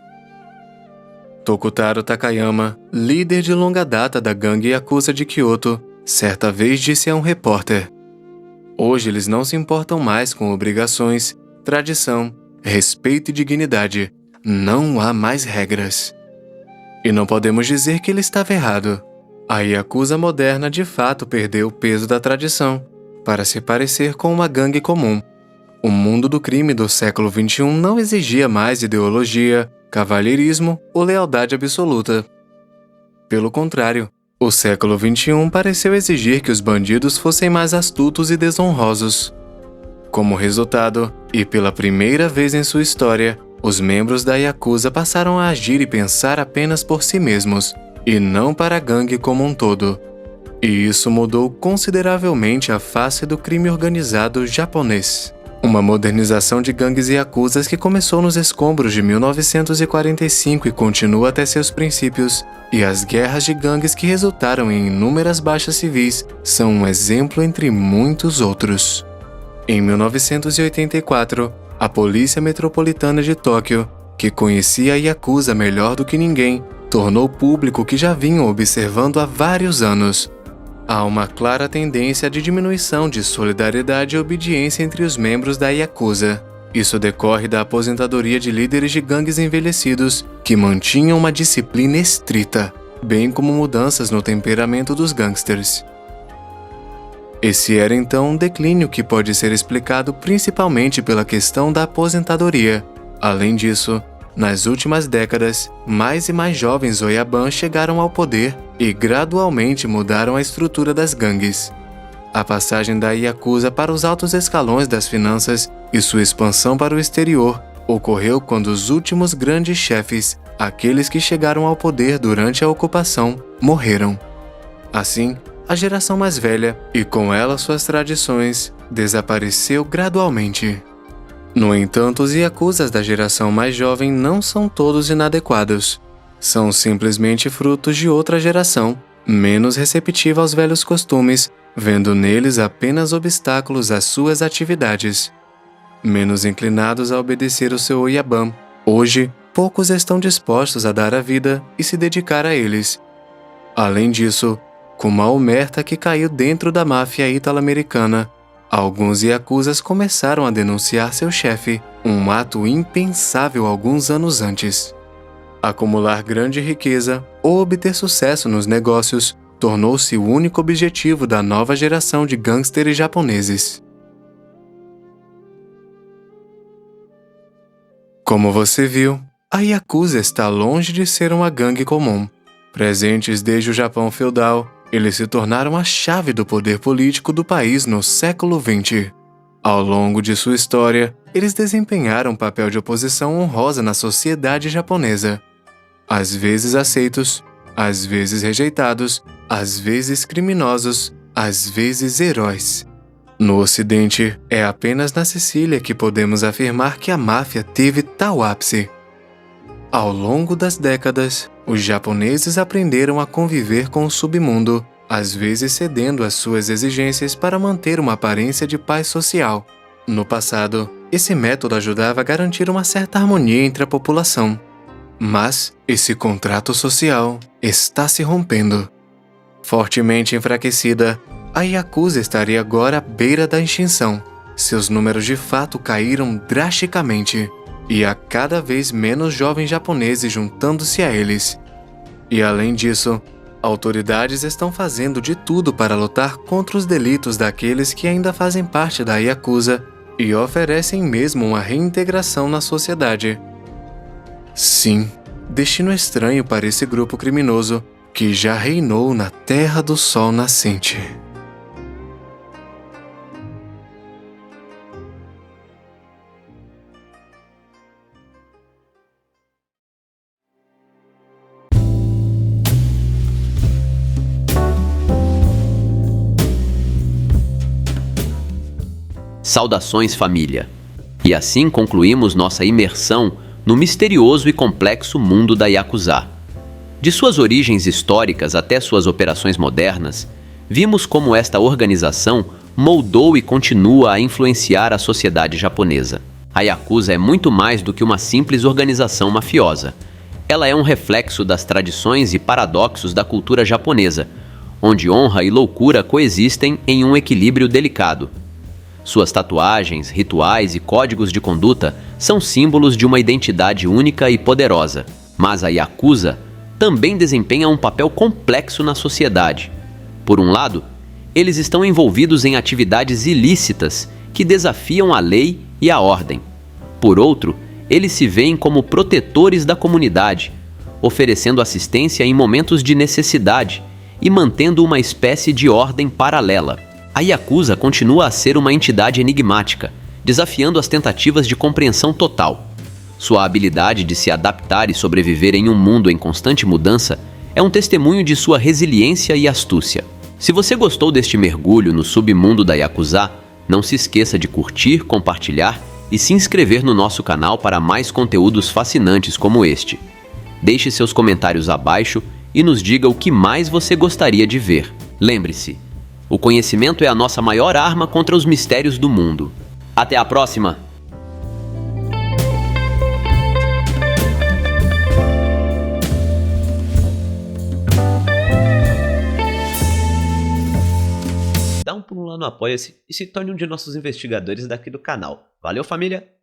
Tokutaro Takayama, líder de longa data da gangue Yakuza de Kyoto, certa vez disse a um repórter: "Hoje eles não se importam mais com obrigações, tradição, respeito e dignidade. Não há mais regras." E não podemos dizer que ele estava errado. A Yakuza moderna de fato perdeu o peso da tradição para se parecer com uma gangue comum. O mundo do crime do século XXI não exigia mais ideologia, cavalheirismo ou lealdade absoluta. Pelo contrário, o século XXI pareceu exigir que os bandidos fossem mais astutos e desonrosos. Como resultado, e pela primeira vez em sua história, os membros da Yakuza passaram a agir e pensar apenas por si mesmos, e não para a gangue como um todo. E isso mudou consideravelmente a face do crime organizado japonês. Uma modernização de gangues e yakuzas que começou nos escombros de 1945 e continua até seus princípios, e as guerras de gangues que resultaram em inúmeras baixas civis são um exemplo entre muitos outros. Em 1984, a Polícia Metropolitana de Tóquio, que conhecia a Yakuza melhor do que ninguém, tornou público o que já vinham observando há vários anos. Há uma clara tendência de diminuição de solidariedade e obediência entre os membros da Yakuza. Isso decorre da aposentadoria de líderes de gangues envelhecidos que mantinham uma disciplina estrita, bem como mudanças no temperamento dos gangsters. Esse era então um declínio que pode ser explicado principalmente pela questão da aposentadoria. Além disso, nas últimas décadas, mais e mais jovens Oyabans chegaram ao poder e gradualmente mudaram a estrutura das gangues. A passagem da Yakuza para os altos escalões das finanças e sua expansão para o exterior ocorreu quando os últimos grandes chefes, aqueles que chegaram ao poder durante a ocupação, morreram. Assim, a geração mais velha, e com ela suas tradições, desapareceu gradualmente. No entanto, os Yakuzas da geração mais jovem não são todos inadequados. São simplesmente frutos de outra geração, menos receptiva aos velhos costumes, vendo neles apenas obstáculos às suas atividades. Menos inclinados a obedecer o seu Oyaban, hoje, poucos estão dispostos a dar a vida e se dedicar a eles. Além disso, como a omerta que caiu dentro da máfia ítalo-americana, alguns Yakuzas começaram a denunciar seu chefe, um ato impensável alguns anos antes. Acumular grande riqueza ou obter sucesso nos negócios tornou-se o único objetivo da nova geração de gangsters japoneses. Como você viu, a Yakuza está longe de ser uma gangue comum. Presentes desde o Japão feudal, eles se tornaram a chave do poder político do país no século XX. Ao longo de sua história, eles desempenharam um papel de oposição honrosa na sociedade japonesa. Às vezes aceitos, às vezes rejeitados, às vezes criminosos, às vezes heróis. No Ocidente, é apenas na Sicília que podemos afirmar que a máfia teve tal ápice. Ao longo das décadas, os japoneses aprenderam a conviver com o submundo, às vezes cedendo às suas exigências para manter uma aparência de paz social. No passado, esse método ajudava a garantir uma certa harmonia entre a população. Mas esse contrato social está se rompendo. Fortemente enfraquecida, a Yakuza estaria agora à beira da extinção. Seus números de fato caíram drasticamente, e há cada vez menos jovens japoneses juntando-se a eles. E além disso, autoridades estão fazendo de tudo para lutar contra os delitos daqueles que ainda fazem parte da Yakuza e oferecem mesmo uma reintegração na sociedade. Sim, destino estranho para esse grupo criminoso que já reinou na Terra do Sol Nascente. Saudações, família! E assim concluímos nossa imersão no misterioso e complexo mundo da Yakuza. De suas origens históricas até suas operações modernas, vimos como esta organização moldou e continua a influenciar a sociedade japonesa. A Yakuza é muito mais do que uma simples organização mafiosa. Ela é um reflexo das tradições e paradoxos da cultura japonesa, onde honra e loucura coexistem em um equilíbrio delicado. Suas tatuagens, rituais e códigos de conduta são símbolos de uma identidade única e poderosa. Mas a Yakuza também desempenha um papel complexo na sociedade. Por um lado, eles estão envolvidos em atividades ilícitas que desafiam a lei e a ordem. Por outro, eles se veem como protetores da comunidade, oferecendo assistência em momentos de necessidade e mantendo uma espécie de ordem paralela. A Yakuza continua a ser uma entidade enigmática, desafiando as tentativas de compreensão total. Sua habilidade de se adaptar e sobreviver em um mundo em constante mudança é um testemunho de sua resiliência e astúcia. Se você gostou deste mergulho no submundo da Yakuza, não se esqueça de curtir, compartilhar e se inscrever no nosso canal para mais conteúdos fascinantes como este. Deixe seus comentários abaixo e nos diga o que mais você gostaria de ver. Lembre-se, o conhecimento é a nossa maior arma contra os mistérios do mundo. Até a próxima! Dá um pulo lá no Apoia-se e se torne um de nossos investigadores daqui do canal. Valeu, família!